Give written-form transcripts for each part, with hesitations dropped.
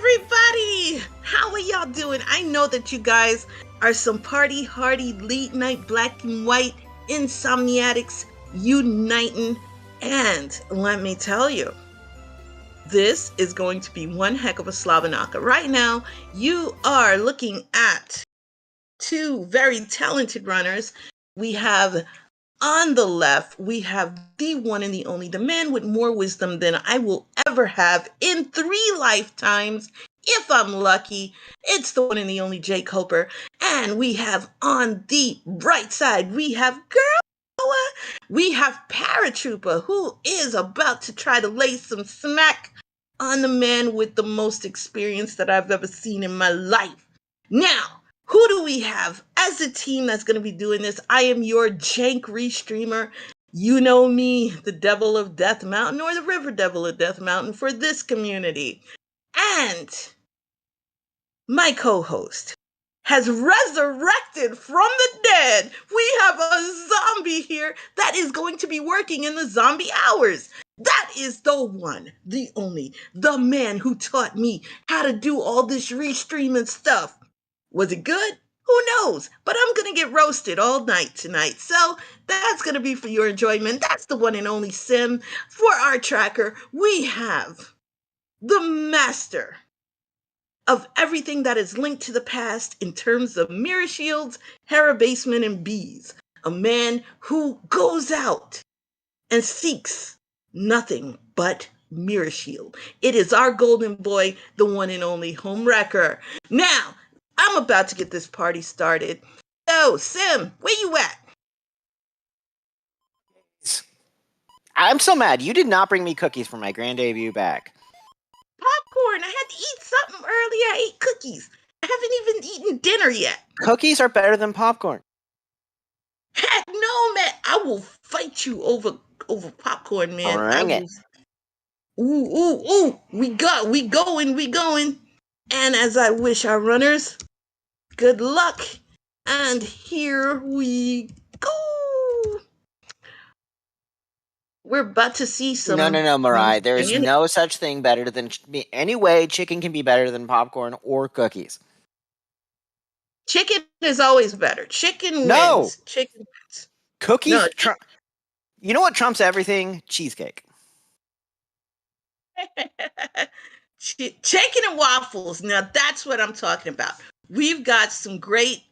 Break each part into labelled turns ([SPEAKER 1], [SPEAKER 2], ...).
[SPEAKER 1] everybody! How are y'all doing? I know that you guys are some party hardy late night black and white insomniatics uniting. And let me tell you, this is going to be one heck of a Slavanaka. Right now, you are looking at two very talented runners. We have on the left, we have the one and the only, the man with more wisdom than I will ever have in 3 lifetimes. If I'm lucky, it's the one and the only jkoper. And we have on the right side, we have Paratroopa, who is about to try to lay some smack on the man with the most experience that I've ever seen in my life. Now, who do we have as a team that's going to be doing this? I am your jank restreamer. You know me, the Devil of Death Mountain, or the River Devil of Death Mountain for this community. And my co-host has resurrected from the dead. We have a zombie here that is going to be working in the zombie hours. That is the one, the only, the man who taught me how to do all this restreaming stuff. Was it good? Who knows? But I'm going to get roasted all night tonight. So that's going to be for your enjoyment. That's the one and only Sim. For our tracker, we have the master of everything that is linked to the past in terms of mirror shields, Hera basement, and bees. A man who goes out and seeks nothing but mirror shield. It is our golden boy, the one and only Homewrecker. Now, I'm about to get this party started. So, Sim, where you at?
[SPEAKER 2] I'm so mad. You did not bring me cookies for my grand debut back.
[SPEAKER 1] Popcorn. I had to eat something earlier. I ate cookies. I haven't even eaten dinner yet.
[SPEAKER 2] Cookies are better than popcorn.
[SPEAKER 1] Heck no, man. I will fight you over popcorn, man.
[SPEAKER 2] Bring it.
[SPEAKER 1] Ooh. We going. And as I wish our runners good luck. And here we go. We're about to see some.
[SPEAKER 2] No, Mariah. There is no such thing better than anyway. Chicken can be better than popcorn or cookies.
[SPEAKER 1] Chicken is always better. Chicken
[SPEAKER 2] No.
[SPEAKER 1] wins. Chicken wins.
[SPEAKER 2] Cookies. No. You know what trumps everything? Cheesecake.
[SPEAKER 1] Chicken and waffles. Now that's what I'm talking about. We've got some great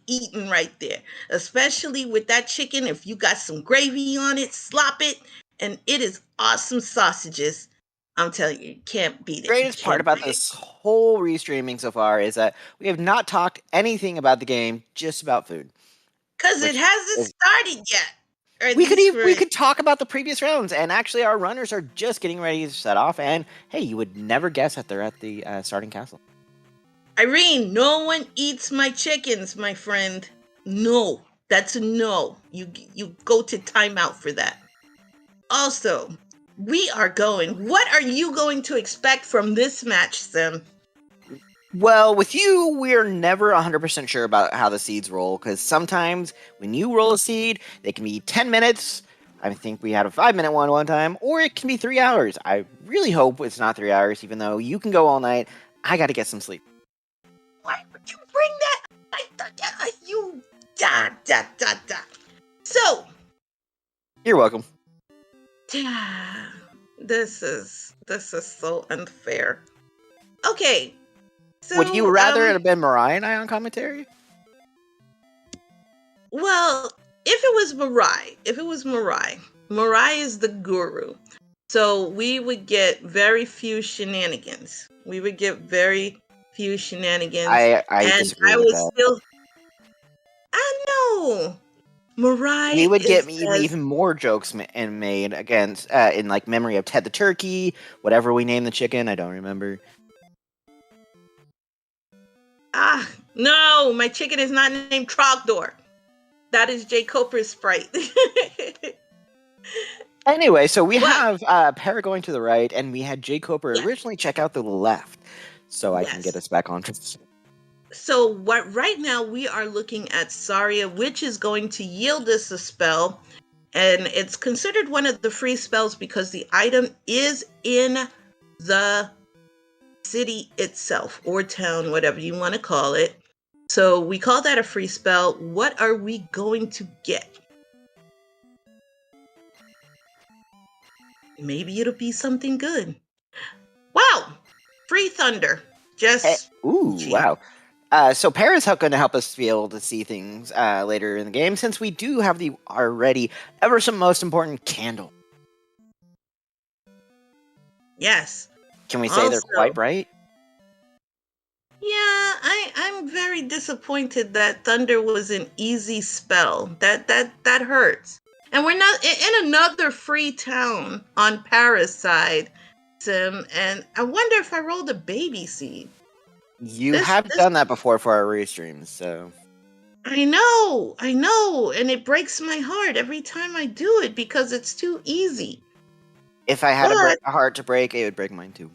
[SPEAKER 1] eating right there, especially with that chicken. If you got some gravy on it, slop it, and it is awesome sausages. I'm telling you, can't beat it.
[SPEAKER 2] The greatest part about this whole restreaming so far is that we have not talked anything about the game, just about food.
[SPEAKER 1] Because it hasn't started yet.
[SPEAKER 2] We could talk about the previous rounds, and actually our runners are just getting ready to set off, and hey, you would never guess that they're at the starting castle.
[SPEAKER 1] Irene, no one eats my chickens, my friend. No, that's a no. You go to timeout for that. Also, we are going. What are you going to expect from this match, Sim?
[SPEAKER 2] Well, with you, we're never 100% sure about how the seeds roll, because sometimes when you roll a seed, they can be 10 minutes. I think we had a 5-minute one time, or it can be 3 hours. I really hope it's not 3 hours, even though you can go all night. I got to get some sleep.
[SPEAKER 1] Why would you bring that? So,
[SPEAKER 2] you're welcome.
[SPEAKER 1] This is so unfair. Okay. So,
[SPEAKER 2] would you rather it have been Mariah and I on commentary?
[SPEAKER 1] Well, if it was Mariah is the guru. So we would get very few shenanigans. I
[SPEAKER 2] disagree with that.
[SPEAKER 1] I know. Mariah.
[SPEAKER 2] We would get even more jokes made against in like memory of Ted the Turkey, whatever we named the chicken. I don't remember.
[SPEAKER 1] No, my chicken is not named Trogdor. That is jkoper's sprite.
[SPEAKER 2] Anyway, so we have Para going to the right, and we had jkoper originally check out the left, so I can get us back on.
[SPEAKER 1] So right now we are looking at Saria, which is going to yield us a spell, and it's considered one of the free spells because the item is in the city itself, or town, whatever you want to call it. So we call that a free spell. What are we going to get? Maybe it'll be something good. Wow! Free thunder. Just cheap.
[SPEAKER 2] Wow. So Para's going to help us be able to see things later in the game, since we do have the already ever so most important candle.
[SPEAKER 1] Yes.
[SPEAKER 2] Can we say they're quite bright?
[SPEAKER 1] Yeah, I'm very disappointed that thunder was an easy spell. That hurts. And we're not in another free town on Para's side, Sim, and I wonder if I rolled a baby seed.
[SPEAKER 2] You have done that before for our restreams, so.
[SPEAKER 1] I know, and it breaks my heart every time I do it because it's too easy.
[SPEAKER 2] If I had a heart to break, it would break mine too.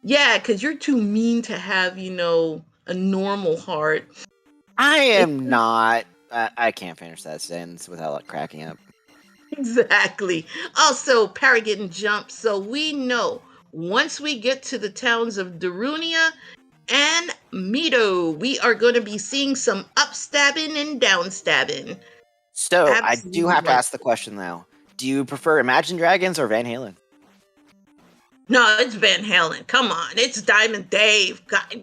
[SPEAKER 1] Yeah, because you're too mean to have, a normal heart.
[SPEAKER 2] I am not. I can't finish that sentence without cracking up.
[SPEAKER 1] Exactly. Also, Para getting jumped, so we know once we get to the towns of Darunia and Mito, we are going to be seeing some upstabbing and downstabbing.
[SPEAKER 2] So, absolutely. I do have to ask the question, though. Do you prefer Imagine Dragons or Van Halen?
[SPEAKER 1] No, it's Van Halen. Come on. It's Diamond Dave. God,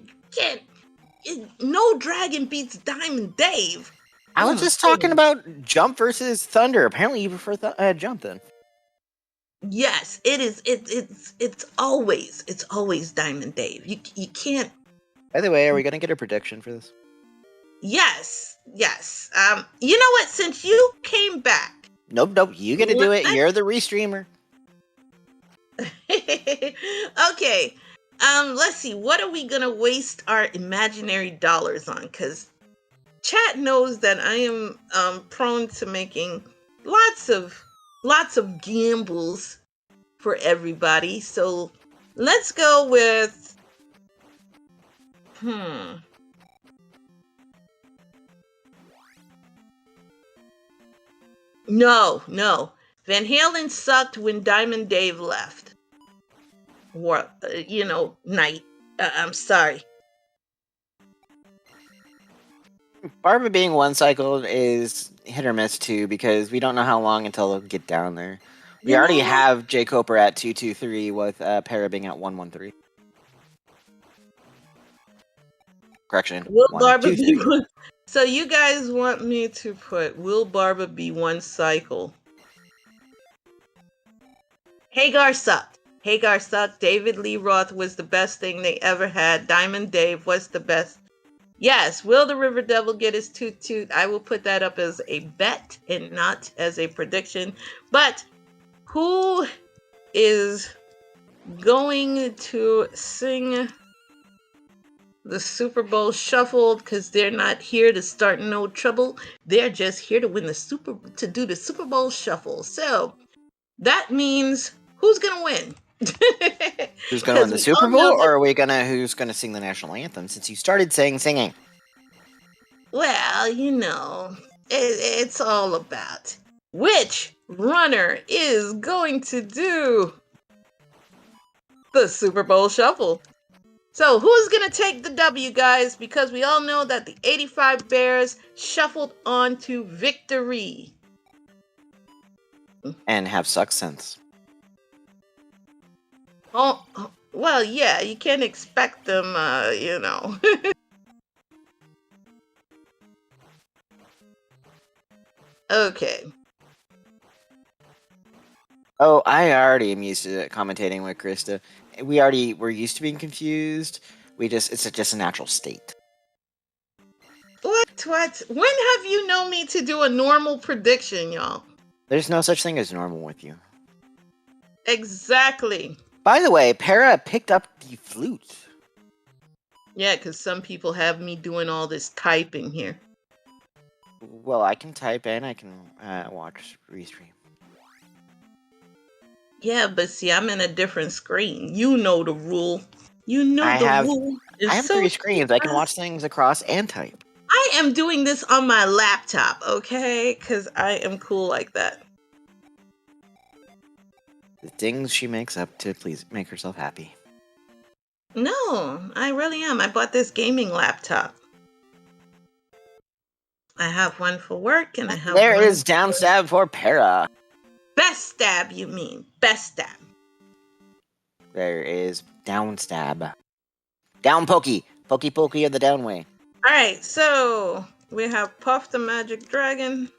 [SPEAKER 1] no dragon beats Diamond Dave.
[SPEAKER 2] I was just talking about Jump versus Thunder. Apparently you prefer Jump, then.
[SPEAKER 1] Yes, it is. It's always Diamond Dave. You can't.
[SPEAKER 2] By the way, are we going to get a prediction for this?
[SPEAKER 1] Yes. You know what? Since you came back.
[SPEAKER 2] Nope. You get to do it. You're the restreamer.
[SPEAKER 1] Okay. Let's see. What are we going to waste our imaginary dollars on? Because chat knows that I am prone to making lots of gambles for everybody. So let's go with No. Van Halen sucked when Diamond Dave left. Or, night. I'm sorry.
[SPEAKER 2] Barba being one cycle is hit or miss too, because we don't know how long until they'll get down there. We already have jkoper at 223 with Para being at 113. Correction.
[SPEAKER 1] Will Barba be one? So you guys want me to put Will Barba be one cycle? Hagar sucked. David Lee Roth was the best thing they ever had. Diamond Dave was the best. Yes, will the River Devil get his toot? I will put that up as a bet and not as a prediction. But who is going to sing the Super Bowl Shuffle? Because they're not here to start no trouble. They're just here to do the Super Bowl Shuffle. So that means who's going to win?
[SPEAKER 2] Who's going to win the Super Bowl, or are we who's going to sing the national anthem, since you started saying singing?
[SPEAKER 1] Well, it's all about which runner is going to do the Super Bowl Shuffle. So who's going to take the W, guys? Because we all know that the 85 Bears shuffled on to victory.
[SPEAKER 2] And have sucked since.
[SPEAKER 1] Oh, well, yeah, you can't expect them, Okay.
[SPEAKER 2] Oh, I already am used to commentating with Krista. We're used to being confused. It's just a natural state.
[SPEAKER 1] What? When have you known me to do a normal prediction, y'all?
[SPEAKER 2] There's no such thing as normal with you.
[SPEAKER 1] Exactly.
[SPEAKER 2] By the way, Para picked up the flute.
[SPEAKER 1] Yeah, because some people have me doing all this typing here.
[SPEAKER 2] Well, I can type and I can watch restream.
[SPEAKER 1] Yeah, but see, I'm in a different screen. You know the rule. Rule.
[SPEAKER 2] I have 3 screens. I can watch things across and type.
[SPEAKER 1] I am doing this on my laptop, okay? Because I am cool like that.
[SPEAKER 2] The things she makes up to please make herself happy.
[SPEAKER 1] No, I really am. I bought this gaming laptop. I have one for work and I have
[SPEAKER 2] There
[SPEAKER 1] one
[SPEAKER 2] is down stab for Para.
[SPEAKER 1] best stab, you mean. Best stab.
[SPEAKER 2] There is down stab. Down pokey. Pokey pokey of the down way.
[SPEAKER 1] Alright, so we have Puff the Magic Dragon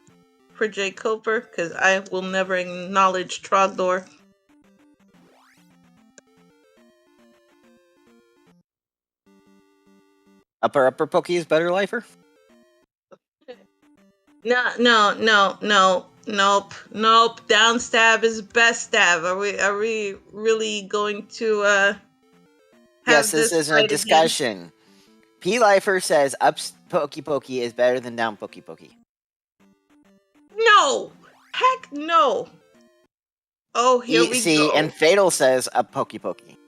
[SPEAKER 1] for jkoper, because I will never acknowledge Trogdor.
[SPEAKER 2] Upper pokey is better lifer?
[SPEAKER 1] Nope. Down stab is best stab. Are we really going to have
[SPEAKER 2] Yes, this isn't a discussion.
[SPEAKER 1] Again?
[SPEAKER 2] P Lifer says up pokey pokey is better than down pokey pokey.
[SPEAKER 1] No! Heck no! Oh, here we go.
[SPEAKER 2] And Fatal says up pokey pokey.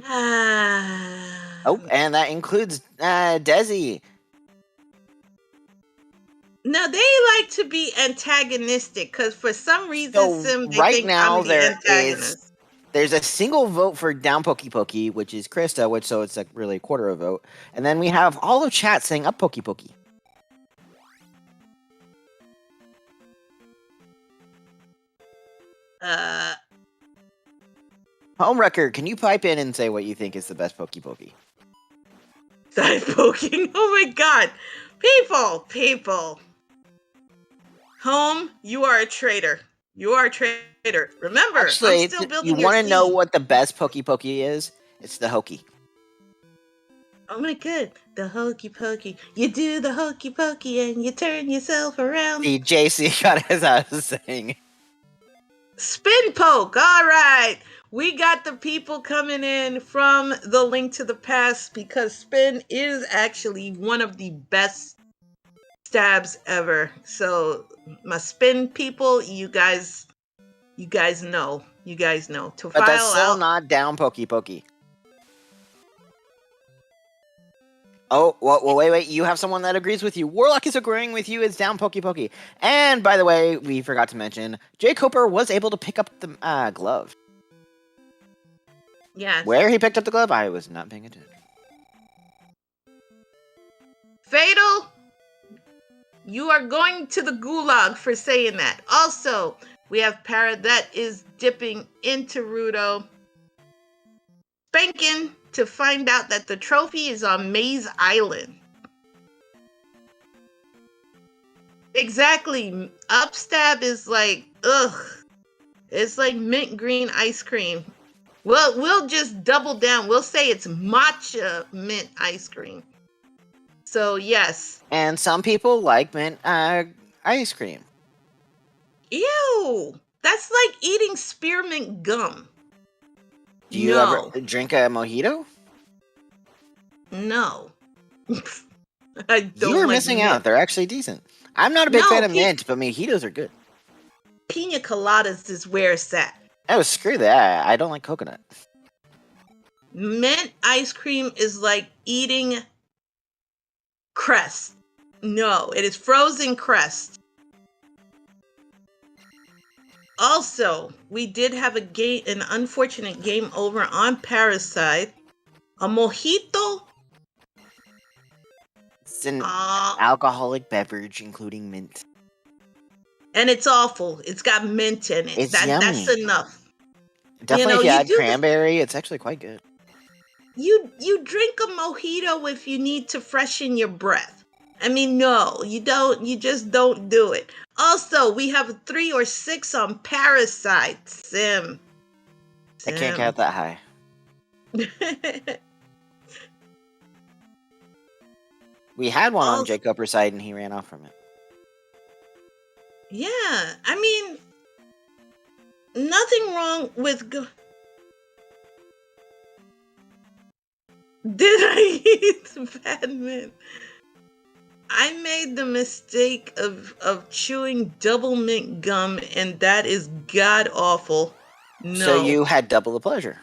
[SPEAKER 2] Oh, and that includes Desi.
[SPEAKER 1] Now they like to be antagonistic because for some reason,
[SPEAKER 2] So
[SPEAKER 1] they
[SPEAKER 2] right
[SPEAKER 1] think
[SPEAKER 2] now
[SPEAKER 1] I'm the antagonist.
[SPEAKER 2] There's a single vote for down pokey pokey, which is Krista, so it's like really a quarter of a vote, and then we have all of chat saying up pokey pokey. Homewrecker, can you pipe in and say what you think is the best pokey pokey?
[SPEAKER 1] Side poking. Oh my god. People. Home, you are a traitor. You are a traitor. Remember,
[SPEAKER 2] actually,
[SPEAKER 1] I'm still building
[SPEAKER 2] you want to know what the best pokey pokey is? It's the hokey.
[SPEAKER 1] Oh my god, the hokey pokey. You do the hokey pokey and you turn yourself around.
[SPEAKER 2] See, JC got his out of saying.
[SPEAKER 1] Spin poke. All right. We got the people coming in from the Link to the Past because spin is actually one of the best stabs ever. So my spin people, you guys know. You guys know. To
[SPEAKER 2] but
[SPEAKER 1] file
[SPEAKER 2] that's still
[SPEAKER 1] out.
[SPEAKER 2] not down pokey pokey. Oh, well, wait. You have someone that agrees with you. Warlock is agreeing with you. It's down pokey pokey. And by the way, we forgot to mention, jkoper was able to pick up the glove.
[SPEAKER 1] Yes.
[SPEAKER 2] Where he picked up the glove, I was not paying attention.
[SPEAKER 1] Fatal, you are going to the gulag for saying that. Also, we have Para that is dipping into Rudo. Spanking to find out that the trophy is on Maze Island. Exactly. Upstab is like, ugh. It's like mint green ice cream. Well, we'll just double down. We'll say it's matcha mint ice cream. So, yes.
[SPEAKER 2] And some people like mint ice cream.
[SPEAKER 1] Ew. That's like eating spearmint gum.
[SPEAKER 2] Do you ever drink a mojito?
[SPEAKER 1] No. I don't.
[SPEAKER 2] You were missing out. They're actually decent. I'm not a big fan of mint, but mojitos are good.
[SPEAKER 1] Pina coladas is where it's at.
[SPEAKER 2] Oh, screw that. I don't like coconut.
[SPEAKER 1] Mint ice cream is like eating crust. No, it is frozen crust. Also, we did have an unfortunate game over on Parasite. A mojito.
[SPEAKER 2] It's an alcoholic beverage, including mint.
[SPEAKER 1] And it's awful. It's got mint in it.
[SPEAKER 2] It's yummy. That's
[SPEAKER 1] enough.
[SPEAKER 2] Definitely, if you add cranberry, it's actually quite good.
[SPEAKER 1] You drink a mojito if you need to freshen your breath. I mean, no, you don't. You just don't do it. Also, we have a 3 or 6 on Parasite. Sim.
[SPEAKER 2] I can't count that high. We had one on jkoper's side and he ran off from it.
[SPEAKER 1] Yeah, I mean, nothing wrong with Did I eat bad mint? I made the mistake of chewing double mint gum, and that is god awful. No.
[SPEAKER 2] So you had double the pleasure.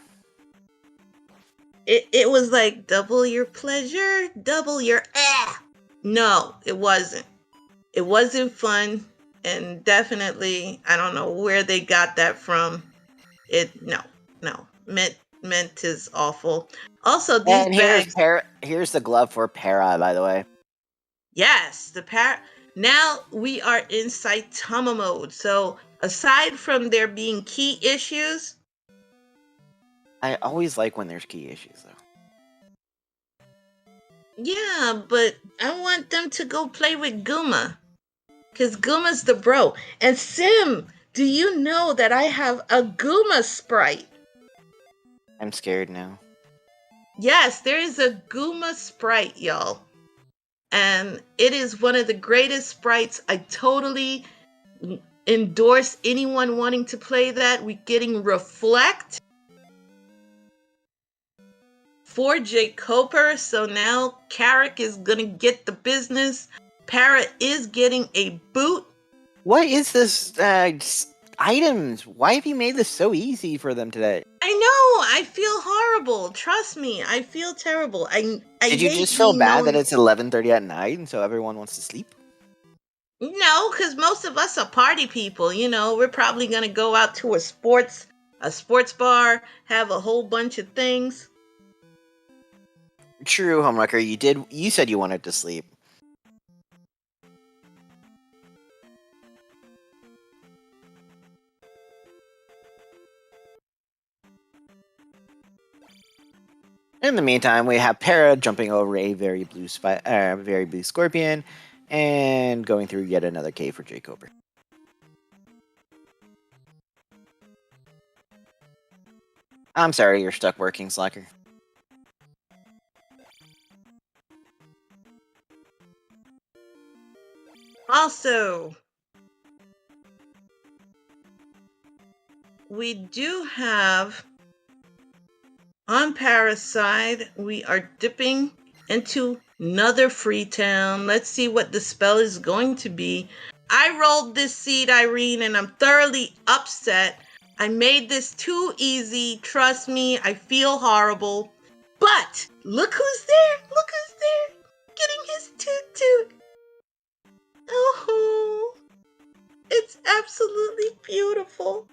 [SPEAKER 1] It was like double your pleasure, double your No, it wasn't. It wasn't fun, and definitely I don't know where they got that from. No. Mint is awful. Also, these
[SPEAKER 2] And
[SPEAKER 1] bags.
[SPEAKER 2] here's the glove for Para, by the way.
[SPEAKER 1] Yes, now we are in Saitama mode. So aside from there being key issues,
[SPEAKER 2] I always like when there's key issues, though.
[SPEAKER 1] yeah, but I want them to go play with Guma. Because Guma's the bro. And Sim, do you know that I have a Guma sprite?
[SPEAKER 2] I'm scared now.
[SPEAKER 1] Yes, there is a Guma sprite, y'all. And it is one of the greatest sprites. I totally endorse anyone wanting to play that. We're getting Reflect for jkoper. So now Carrick is going to get the business. Para is getting a boot.
[SPEAKER 2] What is this items? Why have you made this so easy for them today?
[SPEAKER 1] I know. I feel horrible. Trust me. I feel terrible. I
[SPEAKER 2] Did you
[SPEAKER 1] hate
[SPEAKER 2] just feel
[SPEAKER 1] being
[SPEAKER 2] bad
[SPEAKER 1] known...
[SPEAKER 2] that it's 11:30 at night and so everyone wants to sleep?
[SPEAKER 1] No, because most of us are party people. You know, we're probably going to go out to a sports bar, have a whole bunch of things.
[SPEAKER 2] True, Homewrecker. You said you wanted to sleep. In the meantime, we have Para jumping over a very blue scorpion and going through yet another cave for jkoper. I'm sorry, you're stuck working, Slacker.
[SPEAKER 1] Also, we do have on Paris side, we are dipping into another Freetown. Let's see what the spell is going to be. I rolled this seed, Irene, and I'm thoroughly upset. I made this too easy. Trust me, I feel horrible. But look who's there. Look who's there. Getting his toot toot. Oh, it's absolutely beautiful.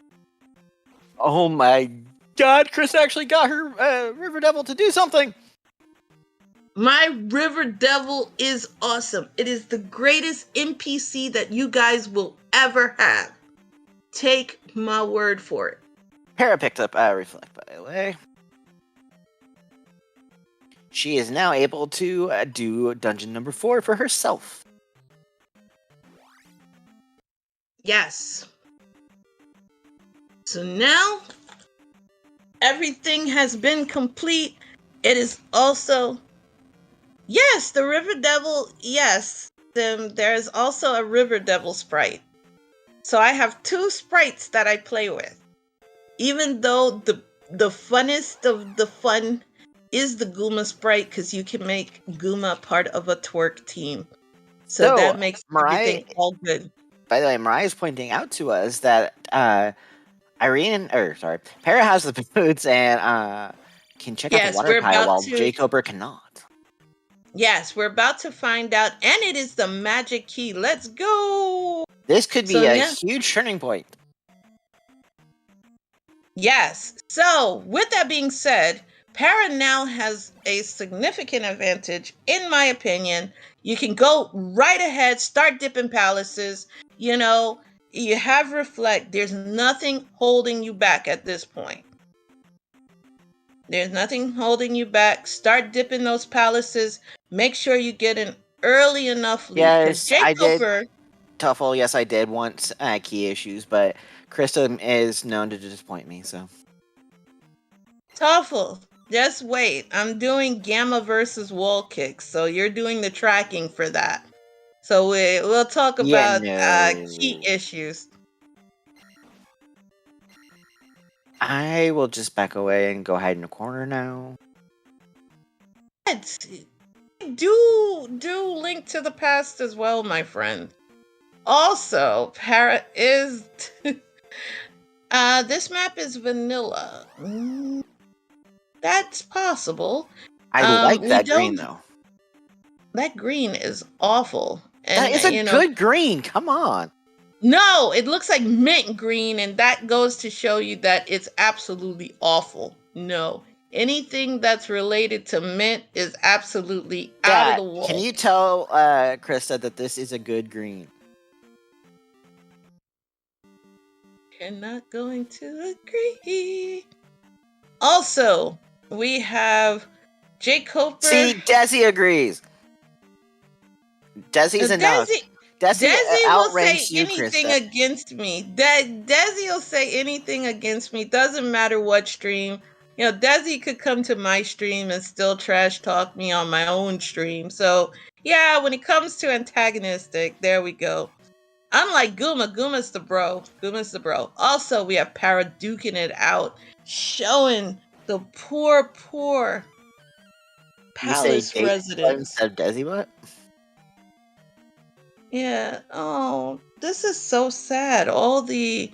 [SPEAKER 2] Oh my god, Chris actually got her River Devil to do something.
[SPEAKER 1] My River Devil is awesome. It is the greatest NPC that you guys will ever have. Take my word for it.
[SPEAKER 2] Para picked up Reflect, by the way. She is now able to do dungeon number 4 for herself.
[SPEAKER 1] Yes. So now everything has been complete. It is also, yes, the River Devil, yes. There's also a River Devil sprite. So I have 2 sprites that I play with. Even though the funnest of the fun is the Guma sprite, because you can make Guma part of a twerk team. So that makes everything all good.
[SPEAKER 2] By the way, Mariah's pointing out to us that Para has the boots and can check out the water pile while jkoper cannot.
[SPEAKER 1] Yes, we're about to find out, and it is the magic key. Let's go!
[SPEAKER 2] This could be a huge turning point.
[SPEAKER 1] Yes. So, with that being said, Para now has a significant advantage, in my opinion. You can go right ahead, start dipping palaces. You know, you have Reflect. There's nothing holding you back at this point. There's nothing holding you back. Start dipping those palaces. Make sure you get an early enough lead.
[SPEAKER 2] Yes, I did. Tuffle, yes, I did want key issues, but Krista is known to disappoint me, so.
[SPEAKER 1] Tuffle, just wait. I'm doing Gamma versus wall kicks, so you're doing the tracking for that. So we'll talk about key issues.
[SPEAKER 2] I will just back away and go hide in a corner now.
[SPEAKER 1] Do Link to the Past as well, my friend. Also, Para is... this map is vanilla. That's possible.
[SPEAKER 2] I like that green, though.
[SPEAKER 1] That green is awful. And,
[SPEAKER 2] that is a good green. Come on.
[SPEAKER 1] No, it looks like mint green, and that goes to show you that it's absolutely awful. No. Anything that's related to mint is absolutely out of
[SPEAKER 2] Yeah,
[SPEAKER 1] the
[SPEAKER 2] can
[SPEAKER 1] wall.
[SPEAKER 2] you tell Krista that this is a good green?
[SPEAKER 1] You're not going to agree. Also, we have jkoper.
[SPEAKER 2] See, Desi agrees. Desi's enough.
[SPEAKER 1] Desi
[SPEAKER 2] Desi
[SPEAKER 1] Desi will say
[SPEAKER 2] outranks you,
[SPEAKER 1] anything
[SPEAKER 2] Krista.
[SPEAKER 1] against me. Desi will say anything against me. Doesn't matter what stream. You know, Desi could come to my stream and still trash talk me on my own stream. So yeah, when it comes to antagonistic, there we go. Unlike Guma, Guma's the bro. Guma's the bro. Also, we have Para duking it out, showing the poor
[SPEAKER 2] You say
[SPEAKER 1] palace
[SPEAKER 2] Desi butt
[SPEAKER 1] residents.
[SPEAKER 2] instead of Desi butt?
[SPEAKER 1] Yeah. Oh, this is so sad. All the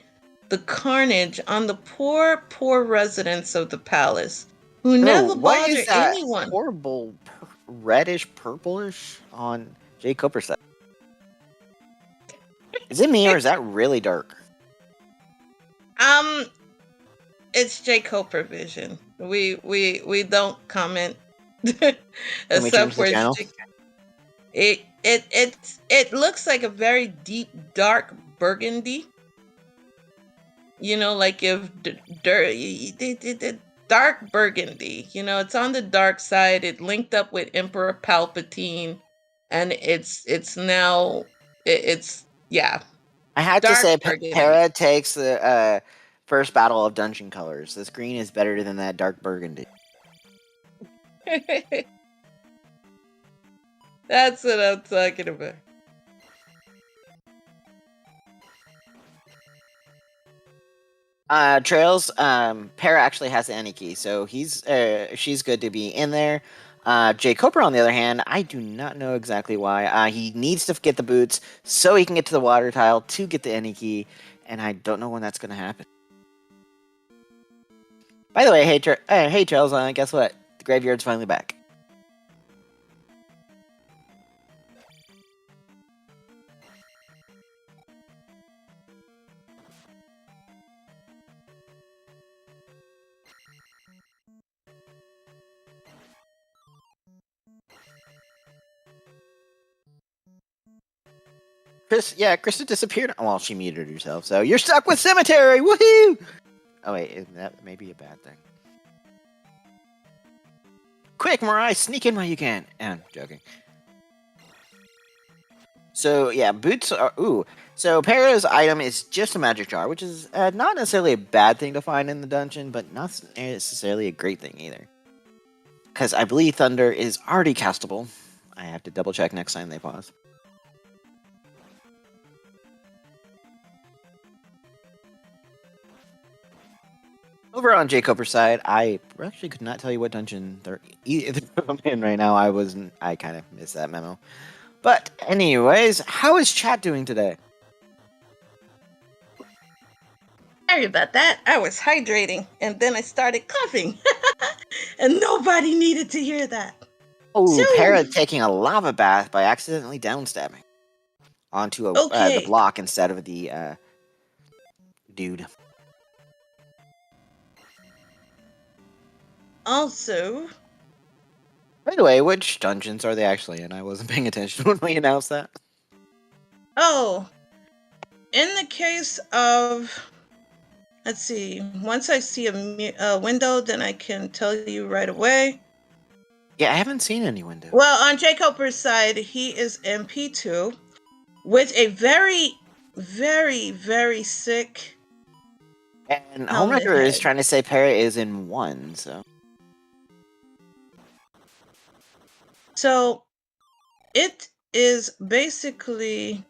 [SPEAKER 1] carnage on the poor residents of the palace who
[SPEAKER 2] Oh,
[SPEAKER 1] never
[SPEAKER 2] what
[SPEAKER 1] bother
[SPEAKER 2] is that
[SPEAKER 1] anyone.
[SPEAKER 2] horrible reddish purplish on jkoper side? Is it me or is that really dark?
[SPEAKER 1] Um, it's jkoper vision. We don't comment
[SPEAKER 2] Can we
[SPEAKER 1] except
[SPEAKER 2] change the
[SPEAKER 1] for
[SPEAKER 2] channel?
[SPEAKER 1] it looks like a very deep dark burgundy. You know, like if dark burgundy. You know, it's on the dark side. It linked up with Emperor Palpatine, and it's now it's yeah,
[SPEAKER 2] I have to
[SPEAKER 1] dark
[SPEAKER 2] say,
[SPEAKER 1] burgundy.
[SPEAKER 2] Para takes the first battle of dungeon colors. This green is better than that dark burgundy.
[SPEAKER 1] That's what I'm talking about.
[SPEAKER 2] Trails, Para actually has the any key, so she's good to be in there. jkoper, on the other hand, I do not know exactly why. He needs to get the boots so he can get to the water tile to get the any key, and I don't know when that's going to happen. By the way, hey Trails, guess what? The graveyard's finally back. Krista disappeared. Well, she muted herself, so you're stuck with Cemetery! Woohoo! Oh wait, that may be a bad thing. Quick, Mariah, sneak in while you can. I'm joking. So yeah, boots are So Para's item is just a magic jar, which is not necessarily a bad thing to find in the dungeon, but not necessarily a great thing either. Because I believe Thunder is already castable. I have to double check next time they pause. Over on jkoper's side, I actually could not tell you what dungeon they're either of them in right now. I kind of missed that memo. But anyways, how is chat doing today?
[SPEAKER 1] Sorry about that. I was hydrating and then I started coughing. And nobody needed to hear that.
[SPEAKER 2] Oh,
[SPEAKER 1] So,
[SPEAKER 2] Para taking a lava bath by accidentally downstabbing onto the
[SPEAKER 1] okay.
[SPEAKER 2] block instead of the dude.
[SPEAKER 1] Also,
[SPEAKER 2] By the way, which dungeons are they actually in? I wasn't paying attention when we announced that.
[SPEAKER 1] oh, in the case of, let's see, once I see a window, then I can tell you right away.
[SPEAKER 2] Yeah, I haven't seen any window.
[SPEAKER 1] Well, on jkoper's side, he is MP2 with a very, very, very sick.
[SPEAKER 2] And Homewrecker is trying to say Para is in 1, so.
[SPEAKER 1] So, it is basically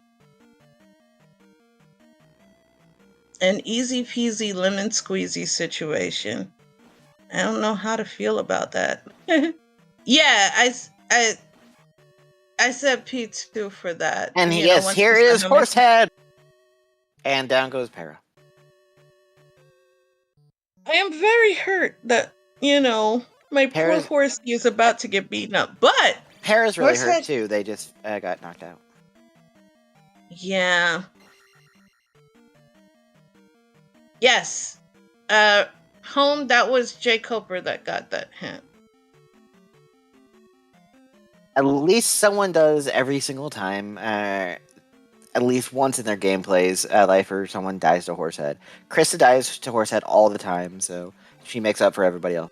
[SPEAKER 1] an easy peasy lemon squeezy situation. I don't know how to feel about that. Yeah, I said P2 for that.
[SPEAKER 2] And yes, here is Horsehead! And down goes Para.
[SPEAKER 1] I am very hurt that, my poor horsey is about to get beaten up. But
[SPEAKER 2] Para's really hurt too. They just got knocked out.
[SPEAKER 1] Yeah. Yes. Home, that was jkoper that got that hint.
[SPEAKER 2] At least someone does every single time. At least once in their gameplays, life or someone dies to Horsehead. Krista dies to Horsehead all the time, so she makes up for everybody else.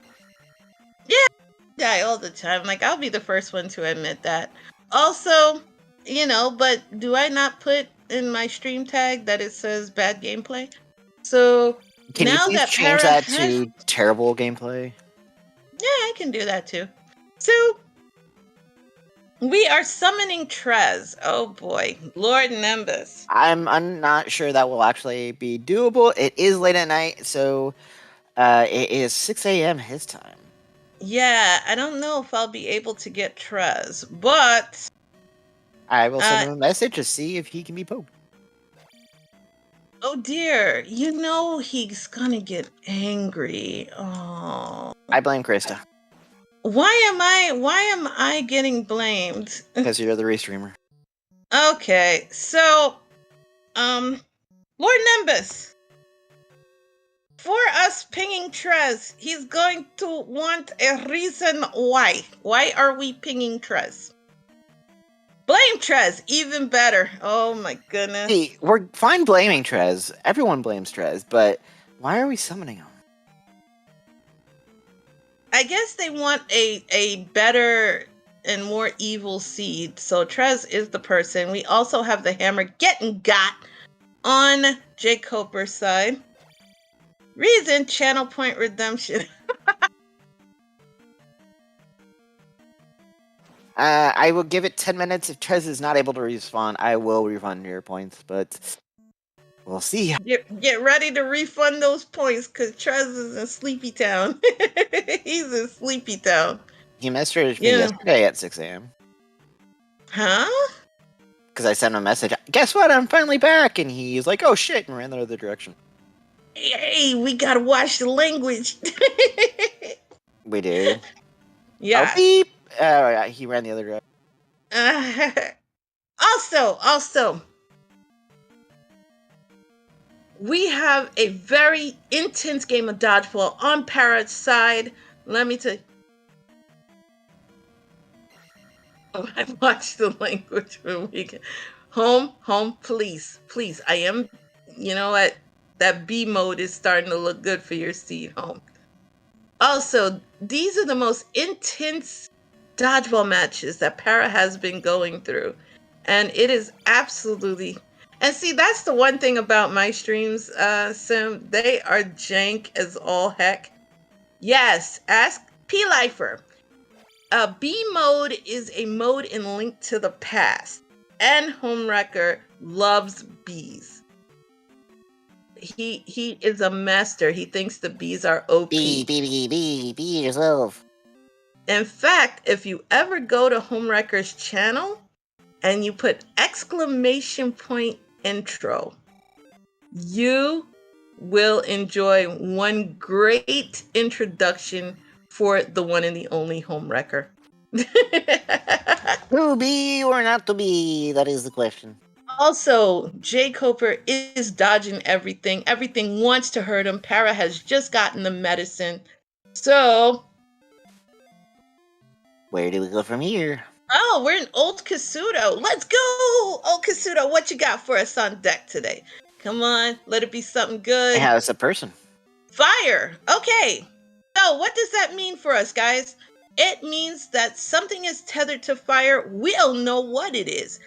[SPEAKER 1] Yeah, I die all the time. Like, I'll be the first one to admit that. Also, but do I not put in my stream tag that it says bad gameplay? So
[SPEAKER 2] Can you
[SPEAKER 1] now
[SPEAKER 2] please
[SPEAKER 1] that
[SPEAKER 2] change
[SPEAKER 1] Para
[SPEAKER 2] that
[SPEAKER 1] has,
[SPEAKER 2] to terrible gameplay?
[SPEAKER 1] yeah, I can do that too. So we are summoning Trez. Oh boy, Lord Nimbus.
[SPEAKER 2] I'm not sure that will actually be doable. It is late at night, so it is 6 a.m. his time.
[SPEAKER 1] Yeah, I don't know if I'll be able to get Trez, but
[SPEAKER 2] I will send him a message to see if he can be poked.
[SPEAKER 1] oh dear, he's gonna get angry. Oh,
[SPEAKER 2] I blame Krista.
[SPEAKER 1] Why am I getting blamed?
[SPEAKER 2] Because you're the restreamer.
[SPEAKER 1] Okay, so Lord Nimbus, for us pinging Trez, he's going to want a reason why. Why are we pinging Trez? Blame Trez, even better. Oh my goodness.
[SPEAKER 2] See, we're fine blaming Trez. Everyone blames Trez, but why are we summoning him?
[SPEAKER 1] I guess they want a better and more evil seed. So Trez is the person. We also have the hammer getting got on jkoper's side. Reason, channel point redemption.
[SPEAKER 2] I will give it 10 minutes. If Trez is not able to respawn, I will refund your points, but we'll see.
[SPEAKER 1] Get ready to refund those points, because Trez is in Sleepy Town. He's in Sleepy Town.
[SPEAKER 2] He messaged me yesterday at 6 a.m.
[SPEAKER 1] Huh?
[SPEAKER 2] Because I sent him a message. Guess what? I'm finally back. And he's like, oh shit, and ran the other direction.
[SPEAKER 1] Hey, we gotta watch the language.
[SPEAKER 2] We do.
[SPEAKER 1] Yeah.
[SPEAKER 2] Oh, beep. He ran the other direction.
[SPEAKER 1] Also, we have a very intense game of dodgeball on Para's side. Let me tell you. Oh, I watched the language when we can. Home, please. I am, you know what? That B mode is starting to look good for your seed, home. Also, these are the most intense dodgeball matches that Para has been going through. And it is absolutely... And see, that's the one thing about my streams, Sim. They are jank as all heck. Yes, ask P-Lifer. B mode is a mode in Link to the Past. And Homewrecker loves bees. He is a master. He thinks the bees are OP.
[SPEAKER 2] Be yourself.
[SPEAKER 1] In fact, if you ever go to Homewrecker's channel and you put exclamation point intro, you will enjoy one great introduction for the one and the only Homewrecker.
[SPEAKER 2] To be or not to be? That is the question.
[SPEAKER 1] Also, jkoper is dodging everything. Everything wants to hurt him. Para has just gotten the medicine. So...
[SPEAKER 2] where do we go from here?
[SPEAKER 1] Oh, we're in Old Kasuto. Let's go! Old Kasuto, what you got for us on deck today? Come on, let it be something good.
[SPEAKER 2] Yeah, it's a person.
[SPEAKER 1] Fire! Okay. So, what does that mean for us, guys? It means that something is tethered to fire. We'll know what it is.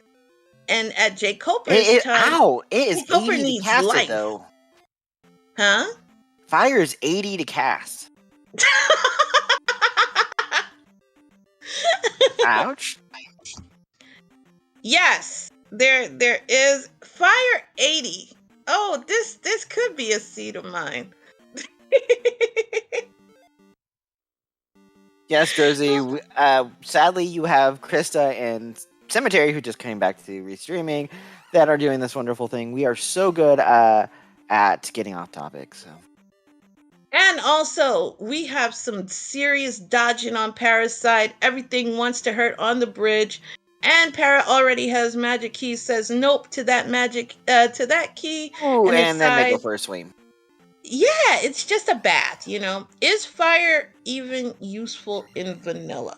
[SPEAKER 1] And at jkoper's time...
[SPEAKER 2] Ow! It is
[SPEAKER 1] jkoper
[SPEAKER 2] 80
[SPEAKER 1] needs
[SPEAKER 2] to cast
[SPEAKER 1] life.
[SPEAKER 2] it, though.
[SPEAKER 1] Huh?
[SPEAKER 2] Fire is 80 to cast. Ouch.
[SPEAKER 1] Yes, there is fire 80. Oh, this could be a seed of mine.
[SPEAKER 2] Yes, Josie. Sadly, you have Krista and Cemetery, who just came back to restreaming, that are doing this wonderful thing. We are so good at getting off topic. So.
[SPEAKER 1] And also, we have some serious dodging on Para's side. Everything wants to hurt on the bridge. And Para already has magic key, says nope to that magic, to that key.
[SPEAKER 2] Ooh, and then they go
[SPEAKER 1] side.
[SPEAKER 2] for a swing.
[SPEAKER 1] Yeah, it's just a bath, Is fire even useful in vanilla?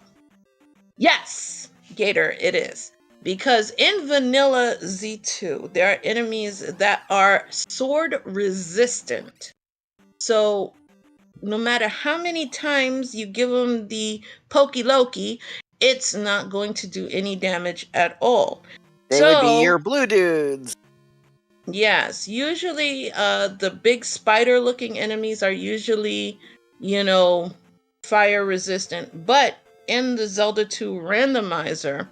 [SPEAKER 1] Yes, Gator, it is. Because in vanilla Z2, there are enemies that are sword resistant. So no matter how many times you give them the pokey Loki, it's not going to do any damage at all.
[SPEAKER 2] They would be
[SPEAKER 1] So,
[SPEAKER 2] your blue dudes.
[SPEAKER 1] yes, usually the big spider looking enemies are usually, fire resistant. But in the Zelda 2 randomizer,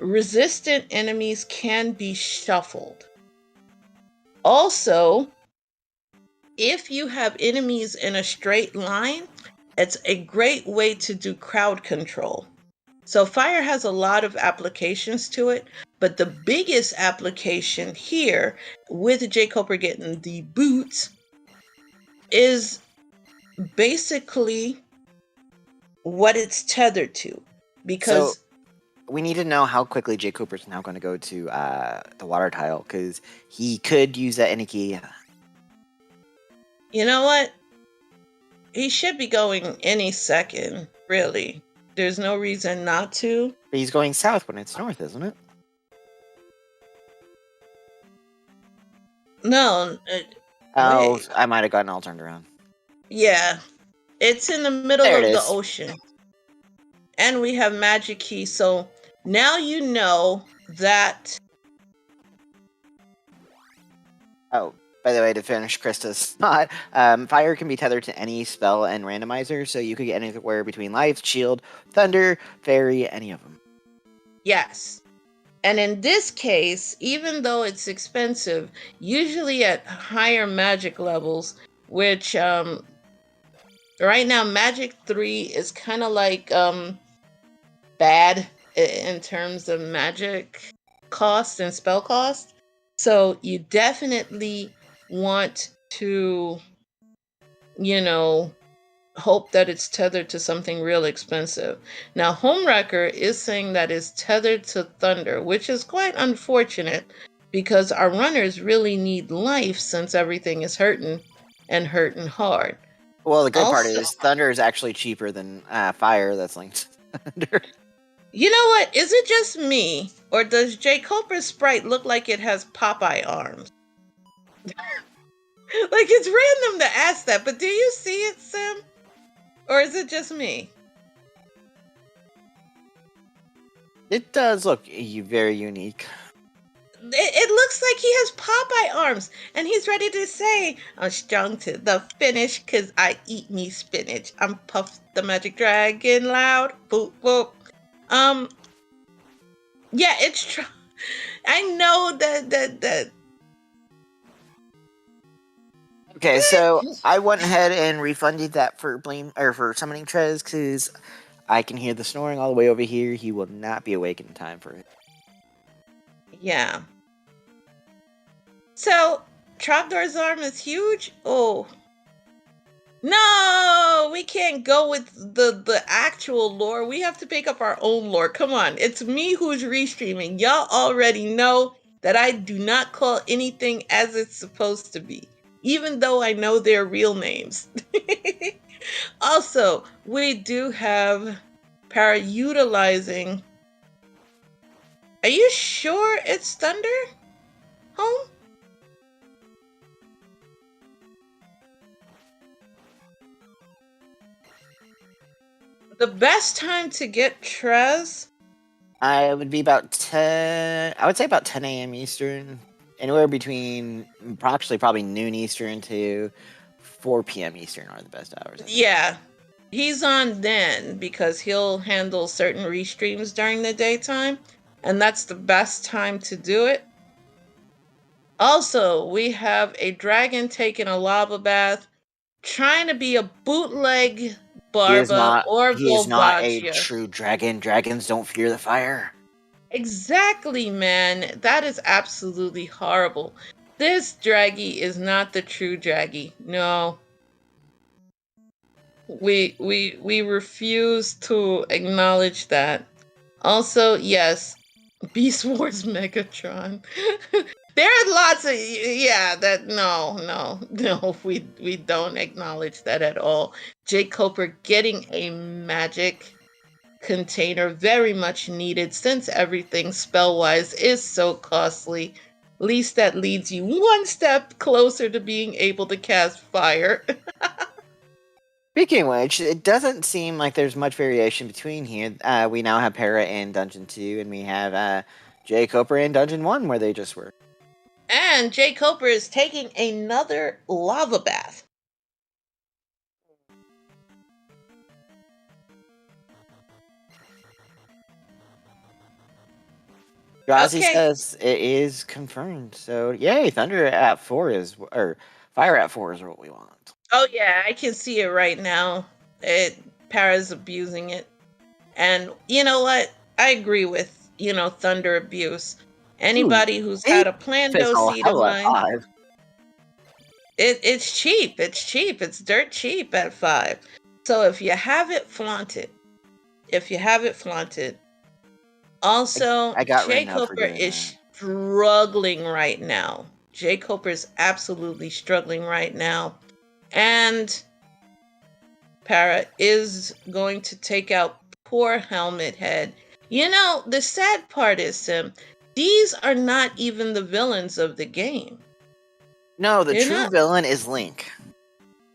[SPEAKER 1] resistant enemies can be shuffled. Also, if you have enemies in a straight line, it's a great way to do crowd control. So fire has a lot of applications to it, but the biggest application here with jkoper getting the boots is basically what it's tethered to. Because
[SPEAKER 2] So we need to know how quickly jkoper's now going to go to the water tile, because he could use that any key.
[SPEAKER 1] you know what? He should be going any second, really. There's no reason not to.
[SPEAKER 2] But he's going south when it's north, isn't it?
[SPEAKER 1] No.
[SPEAKER 2] Oh,
[SPEAKER 1] Wait.
[SPEAKER 2] I might have gotten all turned around.
[SPEAKER 1] Yeah. It's in the middle
[SPEAKER 2] There it
[SPEAKER 1] of the
[SPEAKER 2] is.
[SPEAKER 1] ocean. And we have magic key. So now you know that.
[SPEAKER 2] Oh, by the way, to finish Krista's thought, fire can be tethered to any spell and randomizer, so you could get anywhere between life, shield, thunder, fairy, any of them.
[SPEAKER 1] Yes. And in this case, even though it's expensive, usually at higher magic levels, which right now Magic 3 is kind of like bad in terms of magic cost and spell cost. So you definitely want to, hope that it's tethered to something real expensive. Now, Homewrecker is saying that it's tethered to Thunder, which is quite unfortunate because our runners really need life since everything is hurting and hurting hard.
[SPEAKER 2] Well, the good part is Thunder is actually cheaper than fire that's linked to Thunder.
[SPEAKER 1] You know what? Is it just me? Or does jkoper's sprite look like it has Popeye arms? Like, it's random to ask that, but do you see it, Sim? Or is it just me?
[SPEAKER 2] It does look very unique.
[SPEAKER 1] It looks like he has Popeye arms, and he's ready to say, I'm strong to the finish, because I eat me spinach. I'm Puff the Magic Dragon loud. Boop, boop. Yeah, it's true. I know that.
[SPEAKER 2] Okay, so I went ahead and refunded that for summoning Trez, because I can hear the snoring all the way over here. He will not be awake in time for it.
[SPEAKER 1] Yeah. So, Trapdoor's arm is huge? Oh. No! We can't go with the actual lore. We have to pick up our own lore. Come on. It's me who's restreaming. Y'all already know that I do not call anything as it's supposed to be, even though I know their real names. Also, we do have para-utilizing. Are you sure it's Thunder? Home? The best time to get Trez?
[SPEAKER 2] I would be about 10. I would say about 10 a.m. Eastern. Anywhere between probably noon Eastern to 4 p.m. Eastern are the best hours.
[SPEAKER 1] Yeah. He's on then because he'll handle certain restreams during the daytime, and that's the best time to do it. Also, we have a dragon taking a lava bath, trying to be a bootleg Barba or
[SPEAKER 2] He is not a
[SPEAKER 1] Volvagia.
[SPEAKER 2] true dragon. Dragons don't fear the fire.
[SPEAKER 1] Exactly, man. That is absolutely horrible. This Draggy is not the true Draggy. No. We refuse to acknowledge that. Also, yes, Beast Wars Megatron. There are lots of that no, we don't acknowledge that at all. Jkoper getting a magic container very much needed since everything spell wise is so costly. At least that leads you one step closer to being able to cast fire.
[SPEAKER 2] Speaking of which, it doesn't seem like there's much variation between here. We now have Para in Dungeon 2, and we have jkoper in Dungeon 1, where they just were.
[SPEAKER 1] And Jkoper is taking another lava bath.
[SPEAKER 2] Drazi says it is confirmed. So, yay, Thunder at 4 or Fire at 4 is what we want.
[SPEAKER 1] Oh, yeah, I can see it right now. Para's abusing it. And you know what? I agree with, Thunder abuse. Anybody who's had a Plando seed of mine. It's cheap. It's cheap. It's dirt cheap at 5. So if you have it, flaunt it. Also, jkoper is struggling right now. Jkoper is absolutely struggling right now. And Para is going to take out poor Helmet Head. The sad part is, Sim, these are not even the villains of the game.
[SPEAKER 2] No, the true villain is Link.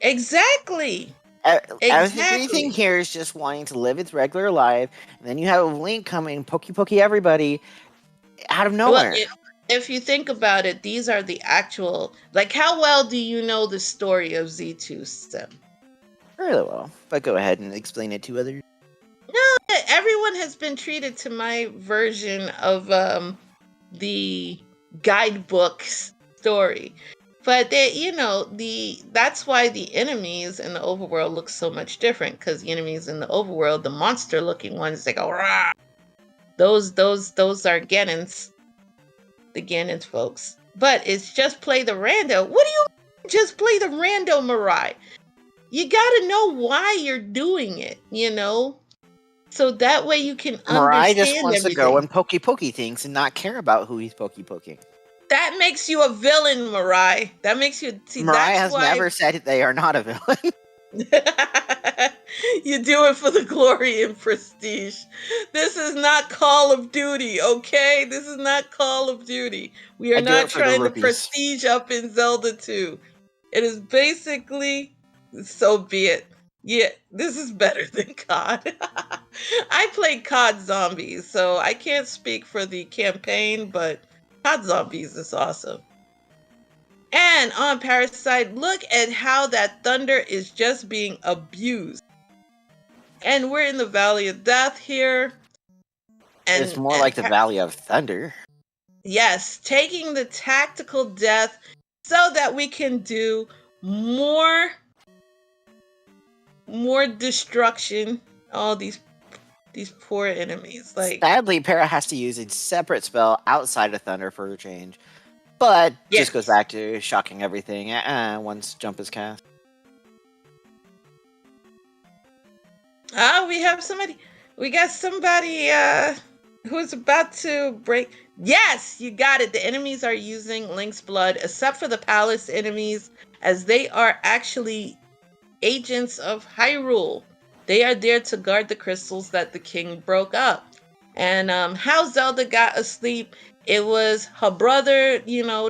[SPEAKER 1] Exactly.
[SPEAKER 2] Everything here is just wanting to live its regular life, and then you have Link coming pokey everybody out of nowhere.
[SPEAKER 1] Well, if you think about it, these are the actual, how well do you know the story of Z2, Sim?
[SPEAKER 2] Really well, but go ahead and explain it to others.
[SPEAKER 1] No, everyone has been treated to my version of the guidebook story. But that's why the enemies in the overworld look so much different, because the enemies in the overworld, the monster looking ones, they go rah. Those are Ganons. The Ganon folks. But it's just play the rando. What do you mean just play the rando, Mirai? You gotta know why you're doing it, So that way you can understand
[SPEAKER 2] Mirai just wants
[SPEAKER 1] everything.
[SPEAKER 2] to go and pokey things and not care about who he's poking.
[SPEAKER 1] That makes you a villain, Mirai. That makes you... See,
[SPEAKER 2] Mirai has never said they are not a villain.
[SPEAKER 1] You do it for the glory and prestige. This is not Call of Duty, okay? This is not Call of Duty. We are not trying to prestige up in Zelda 2. It is basically, so be it. Yeah, this is better than COD. I played COD Zombies, so I can't speak for the campaign, but COD Zombies is awesome. And on Parasite, look at how that Thunder is just being abused. And we're in the Valley of Death here. And
[SPEAKER 2] it's more like the Valley of Thunder.
[SPEAKER 1] Yes, taking the tactical death so that we can do more destruction. All these poor enemies.
[SPEAKER 2] Sadly, Para has to use a separate spell outside of Thunder for a change. But just goes back to shocking everything once jump is cast.
[SPEAKER 1] We got somebody who's about to break. Yes, you got it. The enemies are using Link's blood, except for the palace enemies, as they are actually agents of Hyrule. They are there to guard the crystals that the king broke up. And how Zelda got asleep, it was her brother,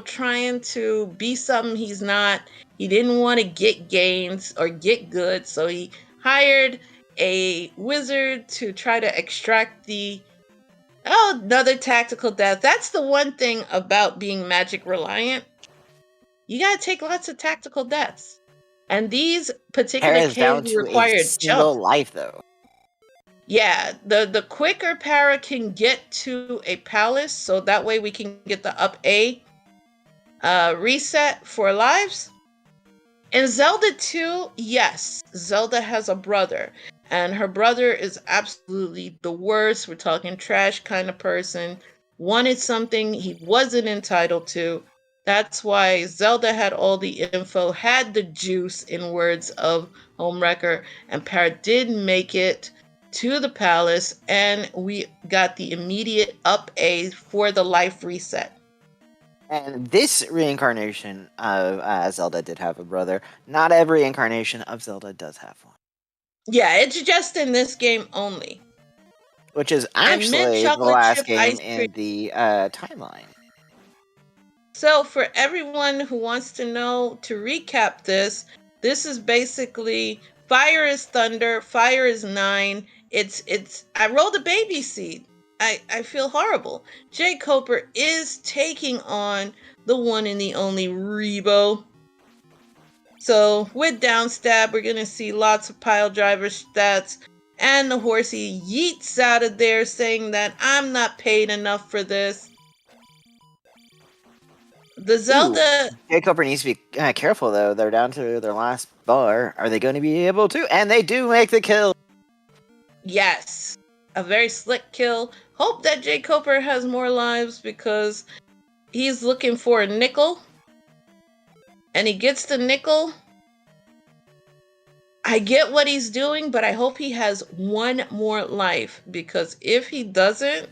[SPEAKER 1] trying to be something he's not. He didn't want to get gains or get good, so he hired a wizard to try to extract another tactical death. That's the one thing about being magic reliant. You gotta take lots of tactical deaths. And these particular caves required
[SPEAKER 2] single life, though.
[SPEAKER 1] Yeah, the quicker Para can get to a palace, so that way we can get the up A reset for lives. In Zelda 2, yes, Zelda has a brother, and her brother is absolutely the worst. We're talking trash kind of person. Wanted something he wasn't entitled to. That's why Zelda had all the info, had the juice, in words of Homewrecker, and Para did make it to the palace, and we got the immediate up A for the life reset.
[SPEAKER 2] And this reincarnation of Zelda did have a brother. Not every incarnation of Zelda does have one.
[SPEAKER 1] Yeah, it's just in this game only.
[SPEAKER 2] Which is
[SPEAKER 1] And mint
[SPEAKER 2] actually the
[SPEAKER 1] chocolate
[SPEAKER 2] last
[SPEAKER 1] chip ice
[SPEAKER 2] game
[SPEAKER 1] cream.
[SPEAKER 2] in the timeline.
[SPEAKER 1] So for everyone who wants to know, to recap this is basically fire is thunder, fire is 9. It's I rolled a baby seed. I feel horrible. Jkoper is taking on the one and the only Rebo. So with downstab, we're gonna see lots of pile driver stats. And the horsey yeets out of there saying that I'm not paid enough for this. The Zelda...
[SPEAKER 2] Jkoper needs to be careful, though. They're down to their last bar. Are they going to be able to? And they do make the kill.
[SPEAKER 1] Yes. A very slick kill. Hope that Jkoper has more lives because he's looking for a nickel. And he gets the nickel. I get what he's doing, but I hope he has one more life, because if he doesn't,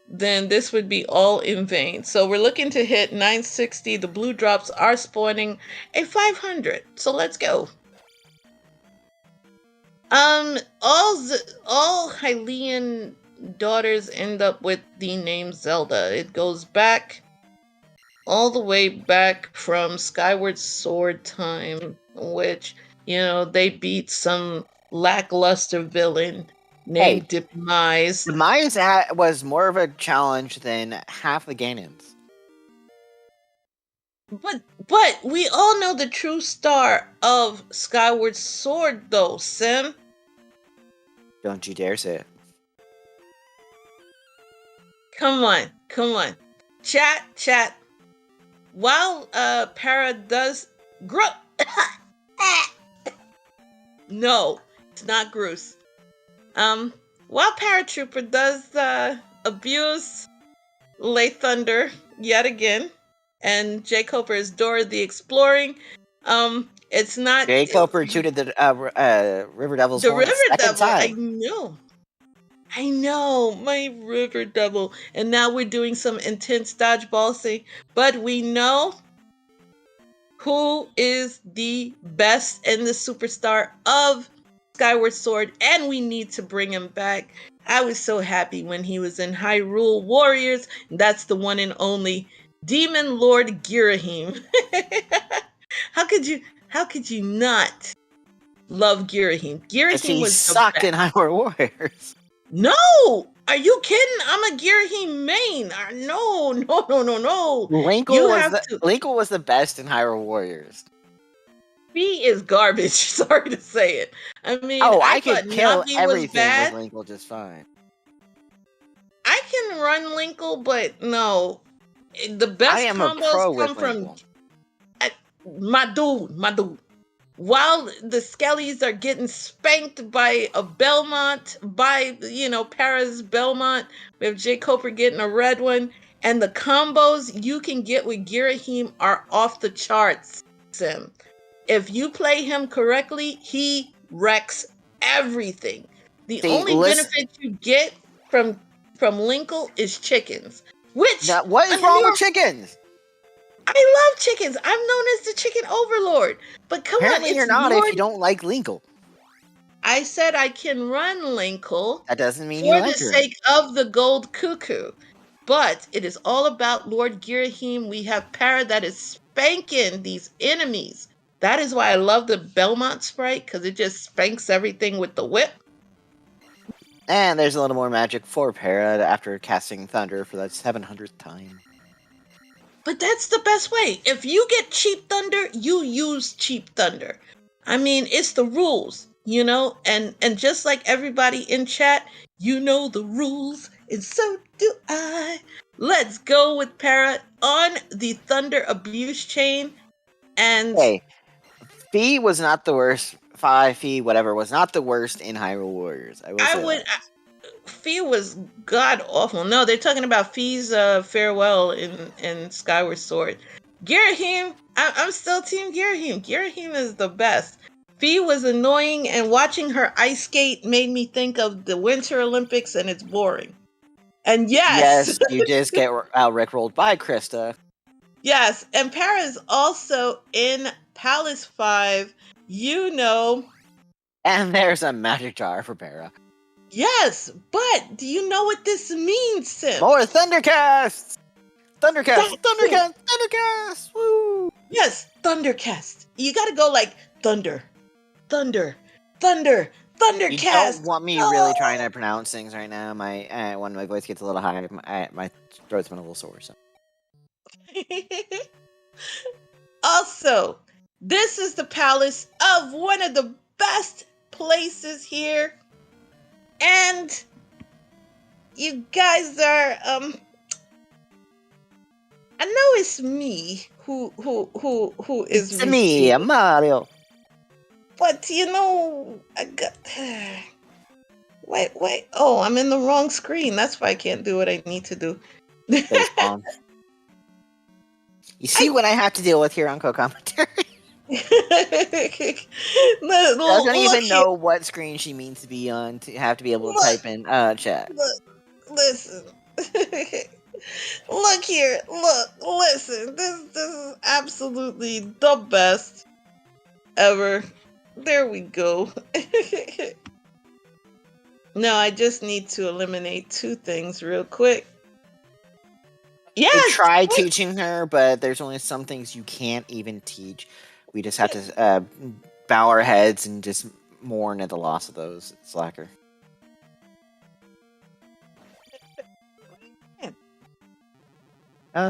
[SPEAKER 1] then this would be all in vain. So we're looking to hit 960. The blue drops are spawning a 500. So let's go. All Hylian daughters end up with the name Zelda. It goes back all the way back from Skyward Sword time, which, they beat some lackluster villain named Demise.
[SPEAKER 2] Demise was more of a challenge than half the Ganons.
[SPEAKER 1] But we all know the true star of Skyward Sword, though, Sim.
[SPEAKER 2] Don't you dare say it.
[SPEAKER 1] Come on. Chat. While Para does no, it's not Groose. While Paratroopa does abuse Lay Thunder yet again, and Jkoper is Dora the Exploring, it's not...
[SPEAKER 2] Jkoper tooted the River Devil's
[SPEAKER 1] the
[SPEAKER 2] horn
[SPEAKER 1] River
[SPEAKER 2] a second
[SPEAKER 1] Devil.
[SPEAKER 2] time.
[SPEAKER 1] I know, my River Devil. And now we're doing some intense dodgeball. But we know who is the best and the superstar of Skyward Sword, and we need to bring him back. I was so happy when he was in Hyrule Warriors. That's the one and only Demon Lord Girahim. How could you not love Girahim? Girahim was
[SPEAKER 2] sucked in Hyrule Warriors.
[SPEAKER 1] No! Are you kidding? I'm a Girahim main. No.
[SPEAKER 2] Linkle was the best in Hyrule Warriors.
[SPEAKER 1] He is garbage. Sorry to say it. I mean,
[SPEAKER 2] I could kill
[SPEAKER 1] Navi
[SPEAKER 2] everything with Linkle just fine.
[SPEAKER 1] I can run Linkle, but no. The best combos come from my dude. While the Skellies are getting spanked by a Belmont, by, Para's Belmont, we have Jkoper getting a red one, and the combos you can get with Girahim are off the charts, Sim. If you play him correctly, he wrecks everything. The only benefit you get from Linkle is chickens. What
[SPEAKER 2] is wrong with chickens?
[SPEAKER 1] I love chickens. I'm known as the chicken overlord. But
[SPEAKER 2] Apparently you're not if you don't like Linkle.
[SPEAKER 1] I said I can run Linkle.
[SPEAKER 2] That doesn't mean you like her.
[SPEAKER 1] For the sake of the gold cuckoo. But it is all about Lord Girahim. We have Para that is spanking these enemies. That is why I love the Belmont sprite, because it just spanks everything with the whip.
[SPEAKER 2] And there's a little more magic for Para after casting Thunder for that 700th time.
[SPEAKER 1] But that's the best way. If you get cheap Thunder, you use cheap Thunder. I mean, it's the rules, and just like everybody in chat, you know the rules, and so do I. Let's go with Para on the Thunder abuse chain. And
[SPEAKER 2] hey, Fee was not the worst. Fee, whatever, was not the worst in Hyrule Warriors.
[SPEAKER 1] Fee was god awful. No, they're talking about Fee's farewell in Skyward Sword. Girahim, I'm still Team Girahim. Girahim is the best. Fee was annoying, and watching her ice skate made me think of the Winter Olympics, and it's boring. And yes,
[SPEAKER 2] you just get rickrolled by Krista.
[SPEAKER 1] Yes, and Para is also in Palace 5. You know,
[SPEAKER 2] And there's a magic jar for Para.
[SPEAKER 1] yes, but do you know what this means, Sim?
[SPEAKER 2] More Thundercasts! Thundercast!
[SPEAKER 1] That's it.
[SPEAKER 2] Thundercast! Thundercast! Woo!
[SPEAKER 1] Yes, Thundercast. You gotta go like thunder, thunder, thunder,
[SPEAKER 2] You don't
[SPEAKER 1] Thundercast.
[SPEAKER 2] want me really trying to pronounce things right now. When my voice gets a little high, my throat's been a little sore. So.
[SPEAKER 1] Also, this is the palace of one of the best places here. And you guys are I know it's me who is
[SPEAKER 2] It's me,
[SPEAKER 1] receiving,
[SPEAKER 2] Mario.
[SPEAKER 1] but you know I got wait. Oh, I'm in the wrong screen. That's why I can't do what I need to do.
[SPEAKER 2] Facepalm. You see what I have to deal with here on Co-Commentary? Doesn't even know what screen she means to be on to have to be able to type in chat.
[SPEAKER 1] Listen. Look here. Listen. This is absolutely the best ever. There we go. No, I just need to eliminate two things real quick. Yes.
[SPEAKER 2] Try teaching her, but there's only some things you can't even teach. We just have to bow our heads and just mourn at the loss of those. Slacker.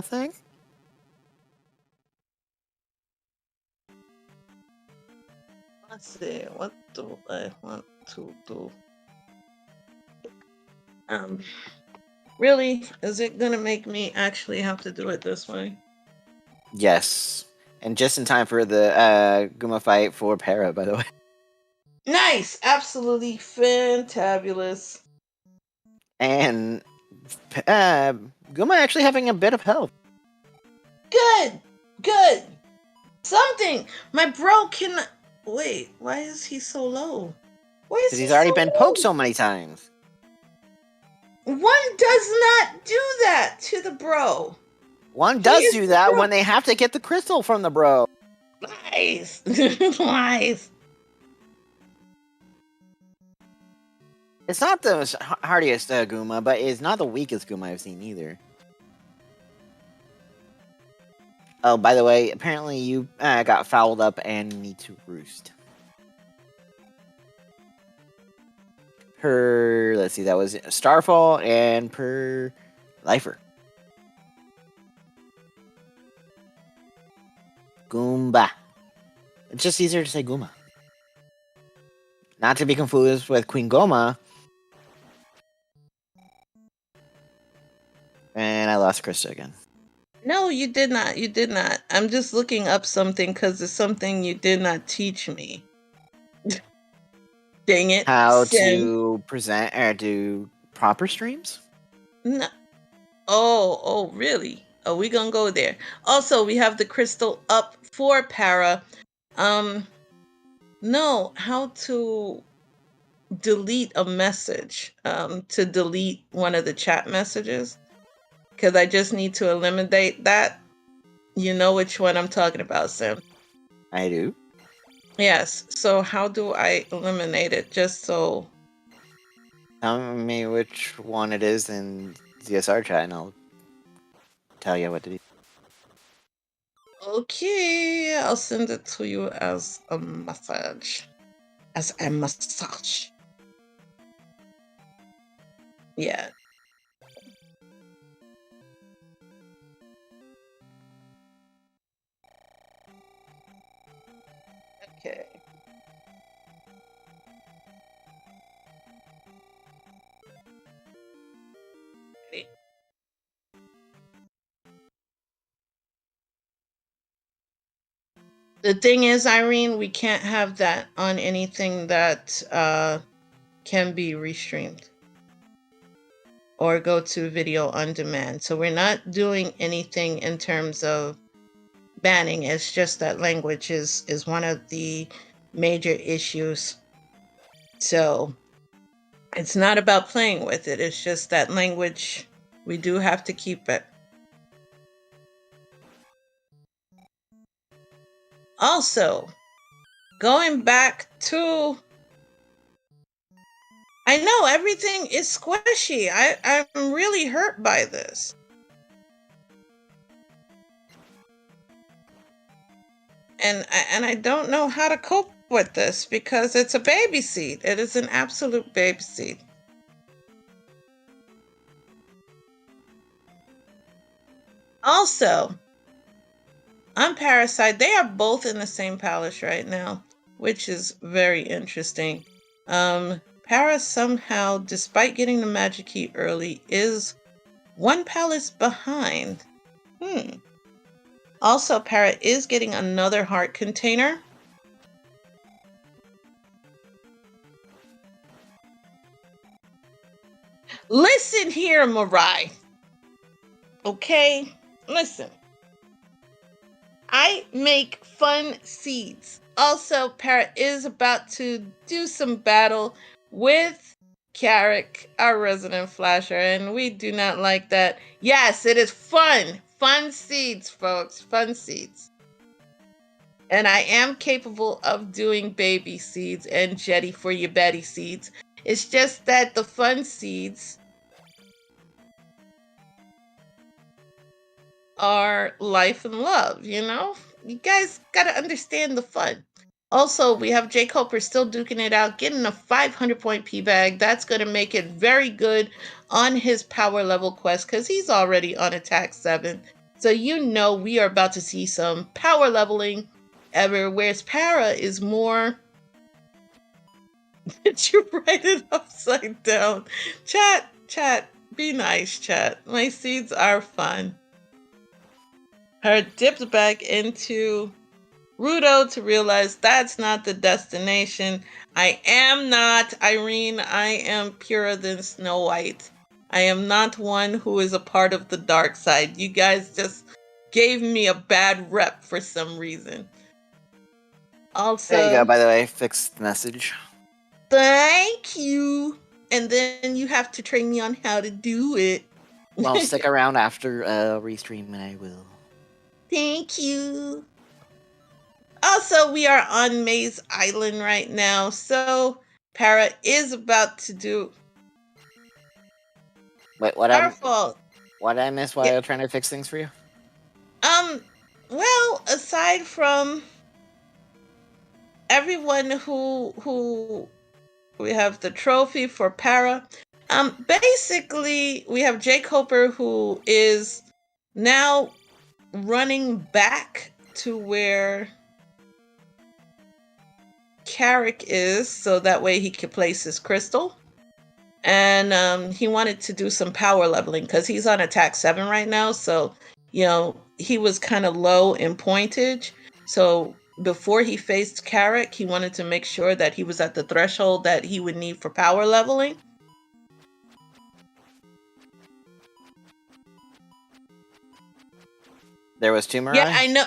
[SPEAKER 2] Thing?
[SPEAKER 1] Let's see. What do I want to do? Really? Is it gonna make me actually have to do it this way?
[SPEAKER 2] Yes. And just in time for the Guma fight for Para, by the way.
[SPEAKER 1] Nice! Absolutely fantabulous.
[SPEAKER 2] And Guma actually having a bit of help.
[SPEAKER 1] Good. Something. My bro can. Wait. Why is he so low?
[SPEAKER 2] Because he's already been poked so many times.
[SPEAKER 1] One does not do that to the bro.
[SPEAKER 2] One does do that when they have to get the crystal from the bro.
[SPEAKER 1] Nice. Nice.
[SPEAKER 2] It's not the hardiest Guma, but it's not the weakest Guma I've seen either. Oh, by the way, apparently you got fouled up and need to roost. Let's see, that was Starfall and per Lifer. Goomba. It's just easier to say Guma. Not to be confused with Queen Goma. And I lost Krista again.
[SPEAKER 1] No, you did not. You did not. I'm just looking up something because it's something you did not teach me. Dang it.
[SPEAKER 2] How to present or do proper streams?
[SPEAKER 1] No. Oh, really? Oh, we gonna go there. Also, we have the crystal up for Para. No, how to delete a message. To delete one of the chat messages. Because I just need to eliminate that. You know which one I'm talking about, Sam.
[SPEAKER 2] I do.
[SPEAKER 1] Yes. So how do I eliminate it? Just so.
[SPEAKER 2] Tell me which one it is in ZSR chat, and I'll tell you what to do.
[SPEAKER 1] Okay, I'll send it to you as a message. As a massage. Yeah. Okay. The thing is, Irene, we can't have that on anything that can be restreamed or go to video on demand. So we're not doing anything in terms of banning. It's just that language is one of the major issues. So it's not about playing with it. It's just that language, we do have to keep it. Also, going back to, I know everything is squishy. I'm really hurt by this. And I don't know how to cope with this because it's a baby seed. It is an absolute baby seed. Also, on Parasite, they are both in the same palace right now, which is very interesting. Para somehow, despite getting the magic key early, is one palace behind. Also, Para is getting another heart container. Listen here, Mirai. Okay? Listen. I make fun seeds. Also, Para is about to do some battle with Carrick, our resident flasher, and we do not like that. Yes, it is fun. Fun seeds, folks. Fun seeds. And I am capable of doing baby seeds and jetty for your Betty seeds. It's just that the fun seeds are life and love, you know? You guys gotta understand the fun. Also, we have jkoper still duking it out, getting a 500 point P bag. That's gonna make it very good on his power level quest because he's already on attack 7. So you know we are about to see some power leveling ever, whereas Para is more. Did you write it upside down? Chat, be nice, chat. My seeds are fun. Her dips back into Rudo to realize that's not the destination. I am not Irene. I am purer than Snow White. I am not one who is a part of the dark side. You guys just gave me a bad rep for some reason. Also,
[SPEAKER 2] there you go, by the way, fixed message.
[SPEAKER 1] Thank you. And then you have to train me on how to do it.
[SPEAKER 2] Well, stick around after restream and I will.
[SPEAKER 1] Thank you. Also, we are on Maze Island right now, so Para is about to do.
[SPEAKER 2] Wait, what? What did I miss while trying to fix things for you?
[SPEAKER 1] Well, aside from everyone who we have the trophy for Para. Basically, we have jkoper who is now running back to where Carrick is, so that way he can place his crystal. And he wanted to do some power leveling because he's on attack 7 right now. So, you know, he was kind of low in pointage. So before he faced Carrick, he wanted to make sure that he was at the threshold that he would need for power leveling.
[SPEAKER 2] There was 2 Mirai?
[SPEAKER 1] Yeah, I know.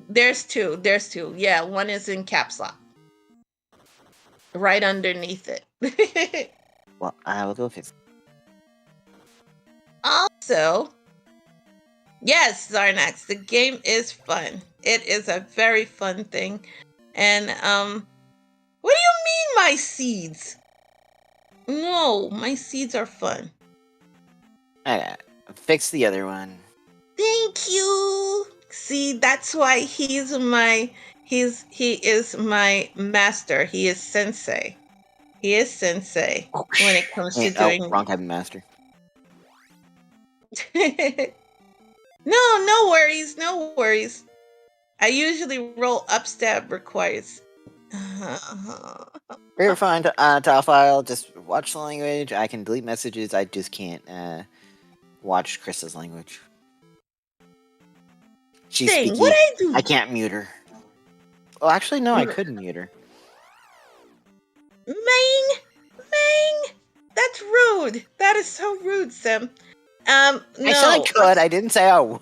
[SPEAKER 1] There's two. Yeah, one is in caps lock. Right underneath it.
[SPEAKER 2] Well, I will go fix it.
[SPEAKER 1] Also, yes, Zarnax, the game is fun. It is a very fun thing. And, what do you mean my seeds? No, my seeds are fun.
[SPEAKER 2] Okay, fix the other one.
[SPEAKER 1] Thank you. See, that's why he is my master. He is sensei. He is sensei when it comes to doing.
[SPEAKER 2] Wrong type of master.
[SPEAKER 1] No worries. I usually roll upstab requires.
[SPEAKER 2] You're fine, File. Just watch the language. I can delete messages. I just can't watch Krista's language. She's speaking.
[SPEAKER 1] What I do?
[SPEAKER 2] I can't mute her. Well, actually, no, I couldn't mute her.
[SPEAKER 1] Mang, that's rude. That is so rude, Sim. No.
[SPEAKER 2] I said I could. I didn't say I would.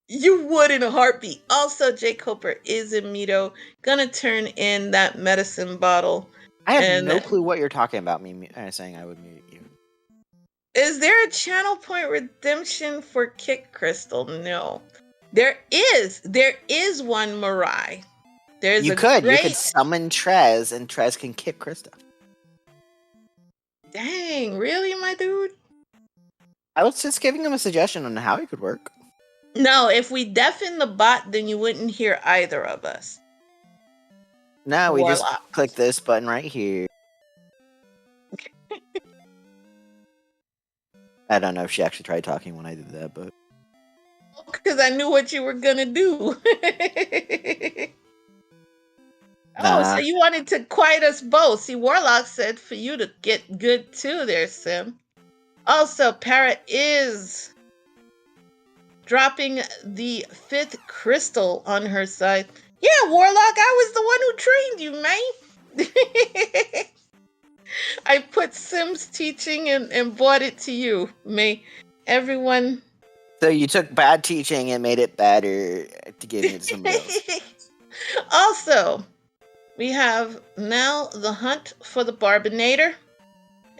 [SPEAKER 1] You would in a heartbeat. Also, jkoper is in Mito. Gonna turn in that medicine bottle.
[SPEAKER 2] I have no clue what you're talking about. Me saying I would mute you.
[SPEAKER 1] Is there a channel point redemption for Kick Crystal? No. There is one Mirai. There's
[SPEAKER 2] You
[SPEAKER 1] a
[SPEAKER 2] could
[SPEAKER 1] great...
[SPEAKER 2] summon Trez, and Trez can kick Krista.
[SPEAKER 1] Dang, really, my dude?
[SPEAKER 2] I was just giving him a suggestion on how it could work.
[SPEAKER 1] No, if we deafen the bot, then you wouldn't hear either of us.
[SPEAKER 2] No, we just
[SPEAKER 1] Warlock.
[SPEAKER 2] click this button right here. I don't know if she actually tried talking when I did that, but...
[SPEAKER 1] Because I knew what you were going to do.
[SPEAKER 2] Nah.
[SPEAKER 1] Oh, so you wanted to quiet us both. See, Warlock said for you to get good too there, Sim. Also, Para is dropping the 5th crystal on her side. Yeah, Warlock, I was the one who trained you, man. I put Sim's teaching and brought it to you, May. Everyone...
[SPEAKER 2] So you took bad teaching and made it better to give it to somebody else.
[SPEAKER 1] Also, we have now the hunt for the Barbinator,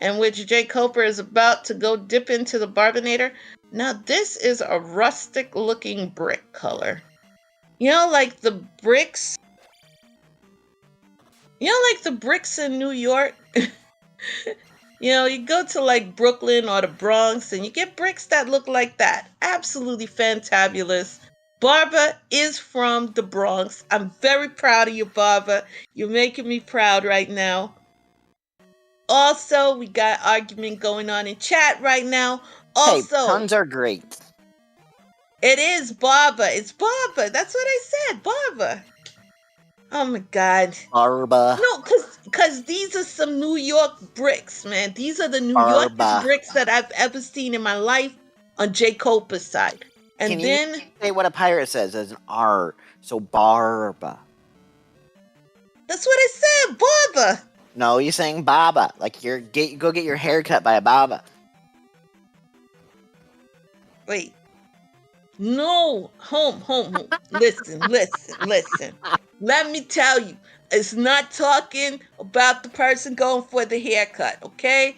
[SPEAKER 1] in which jkoper is about to go dip into the Barbinator. Now, this is a rustic-looking brick color. You know, like the bricks... You know, like the bricks in New York? You know, you go to like Brooklyn or the Bronx and you get bricks that look like that. Absolutely fantabulous. Barbara is from the Bronx. I'm very proud of you, Barbara. You're making me proud right now. Also, we got argument going on in chat right now. Also,
[SPEAKER 2] hey, puns are great.
[SPEAKER 1] It is Barbara. It's Barbara. That's what I said, Barbara. Oh my God.
[SPEAKER 2] Barba.
[SPEAKER 1] No, because these are some New York bricks, man. These are the New Yorkest bricks that I've ever seen in my life on jkoper's side. And
[SPEAKER 2] Can
[SPEAKER 1] then...
[SPEAKER 2] you say what a pirate says as an R? So Barba.
[SPEAKER 1] That's what I said, Barbara.
[SPEAKER 2] No, you're saying Baba. Like go get your hair cut by a Baba.
[SPEAKER 1] Wait. No. Home. Listen. Let me tell you. It's not talking about the person going for the haircut, okay?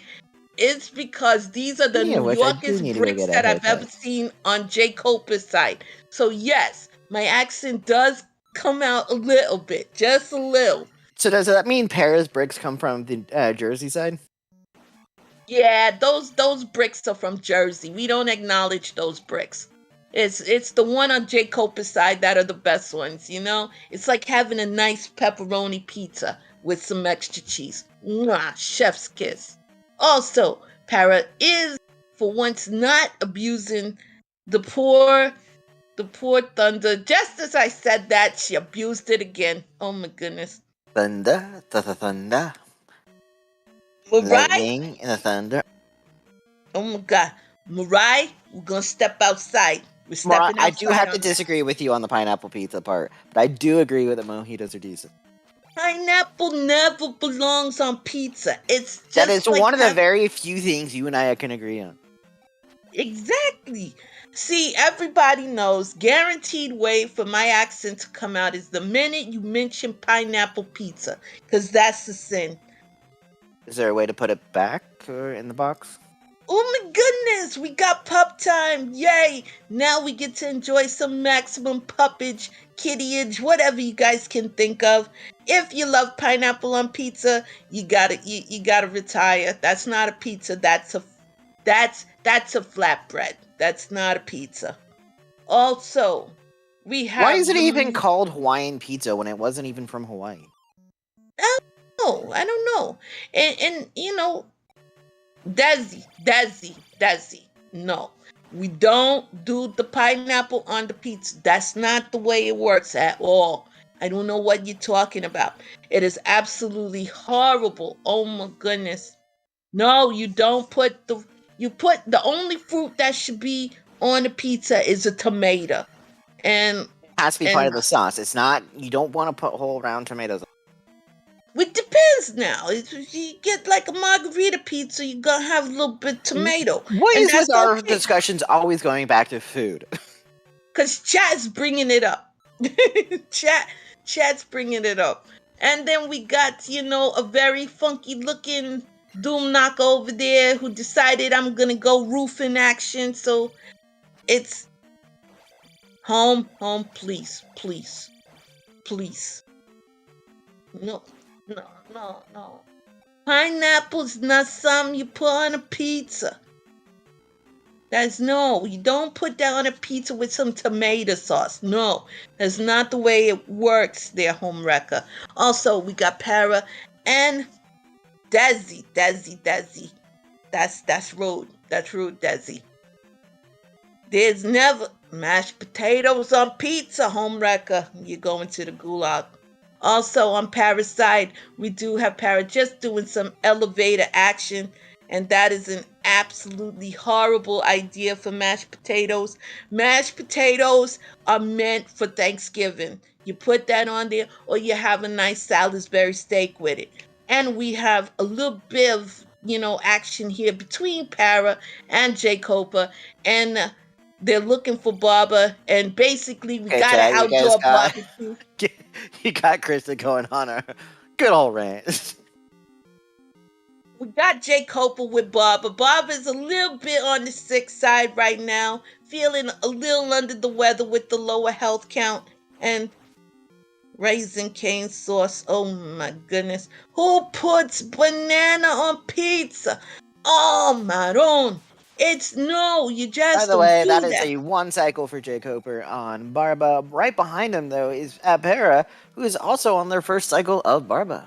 [SPEAKER 1] It's because these are the New Yorkest bricks that I've ever seen on jkoper's side. So yes, my accent does come out a little bit, just a little.
[SPEAKER 2] So does that mean Para's bricks come from the Jersey side?
[SPEAKER 1] Yeah, those bricks are from Jersey. We don't acknowledge those bricks. It's the one on jkoper's side that are the best ones, you know? It's like having a nice pepperoni pizza with some extra cheese. Mwah, chef's kiss. Also, Para is, for once, not abusing the poor Thunder. Just as I said that, she abused it again. Oh my goodness.
[SPEAKER 2] Thunder. Lightning and the thunder.
[SPEAKER 1] Oh my God. Mariah, we're going to step outside. We're stepping outside.
[SPEAKER 2] I do have to disagree with you on the pineapple pizza part, but I do agree with that mojitos are decent.
[SPEAKER 1] Pineapple never belongs on pizza. It's just
[SPEAKER 2] that is like one of the very few things you and I can agree on.
[SPEAKER 1] Exactly. See, everybody knows, guaranteed way for my accent to come out is the minute you mention pineapple pizza, because that's the sin.
[SPEAKER 2] Is there a way to put it back or in the box?
[SPEAKER 1] Oh my goodness, we got pup time. Yay. Now we get to enjoy some maximum puppage, kittyage, whatever you guys can think of. If you love pineapple on pizza, you gotta retire. That's not a pizza. That's a flatbread. That's not a pizza. Also, we have...
[SPEAKER 2] Why is it even called Hawaiian pizza when it wasn't even from Hawaii?
[SPEAKER 1] I don't know. And you know, Desi. No, we don't do the pineapple on the pizza. That's not the way it works at all. I don't know what you're talking about. It is absolutely horrible. Oh my goodness. No, you don't put the... You put the only fruit that should be on the pizza is a tomato. And
[SPEAKER 2] it has to be part of the sauce. It's not... You don't want to put whole round tomatoes on.
[SPEAKER 1] It depends now. If you get like a margarita pizza, you're going to have a little bit of tomato.
[SPEAKER 2] What is with our discussions always going back to food?
[SPEAKER 1] Because chat's bringing it up. Chat's bringing it up. And then we got, you know, a very funky looking Doom knocker over there who decided I'm going to go roof in action. So it's home, please. No, no, no, no. Pineapple's not something you put on a pizza. You don't put that on a pizza with some tomato sauce. No, that's not the way it works there, home wrecker. Also, we got Para and Desi. That's rude. That's rude, Desi. There's never mashed potatoes on pizza, home wrecker. You're going to the gulag. Also on Parasite, we do have Para just doing some elevator action, and that is an absolutely horrible idea for mashed potatoes. Mashed potatoes are meant for Thanksgiving. You put that on there, or you have a nice Salisbury steak with it. And we have a little bit of action here between Para and jkoper, and they're looking for Barbara, and basically we
[SPEAKER 2] Okay,
[SPEAKER 1] got an
[SPEAKER 2] Chad, you guys
[SPEAKER 1] outdoor
[SPEAKER 2] got
[SPEAKER 1] barbecue.
[SPEAKER 2] you got Krista going on a good old rant.
[SPEAKER 1] We got jkoper with Barbara. Barbara's a little bit on the sick side right now, feeling a little under the weather with the lower health count. And Raisin cane sauce, oh my goodness. Who puts banana on pizza? Oh, Maron. It's no, you
[SPEAKER 2] By
[SPEAKER 1] just
[SPEAKER 2] the
[SPEAKER 1] don't
[SPEAKER 2] way,
[SPEAKER 1] do
[SPEAKER 2] that is
[SPEAKER 1] that.
[SPEAKER 2] a 1 cycle for jkoper on Barba. Right behind him, though, is Para, who is also on their first cycle of Barba.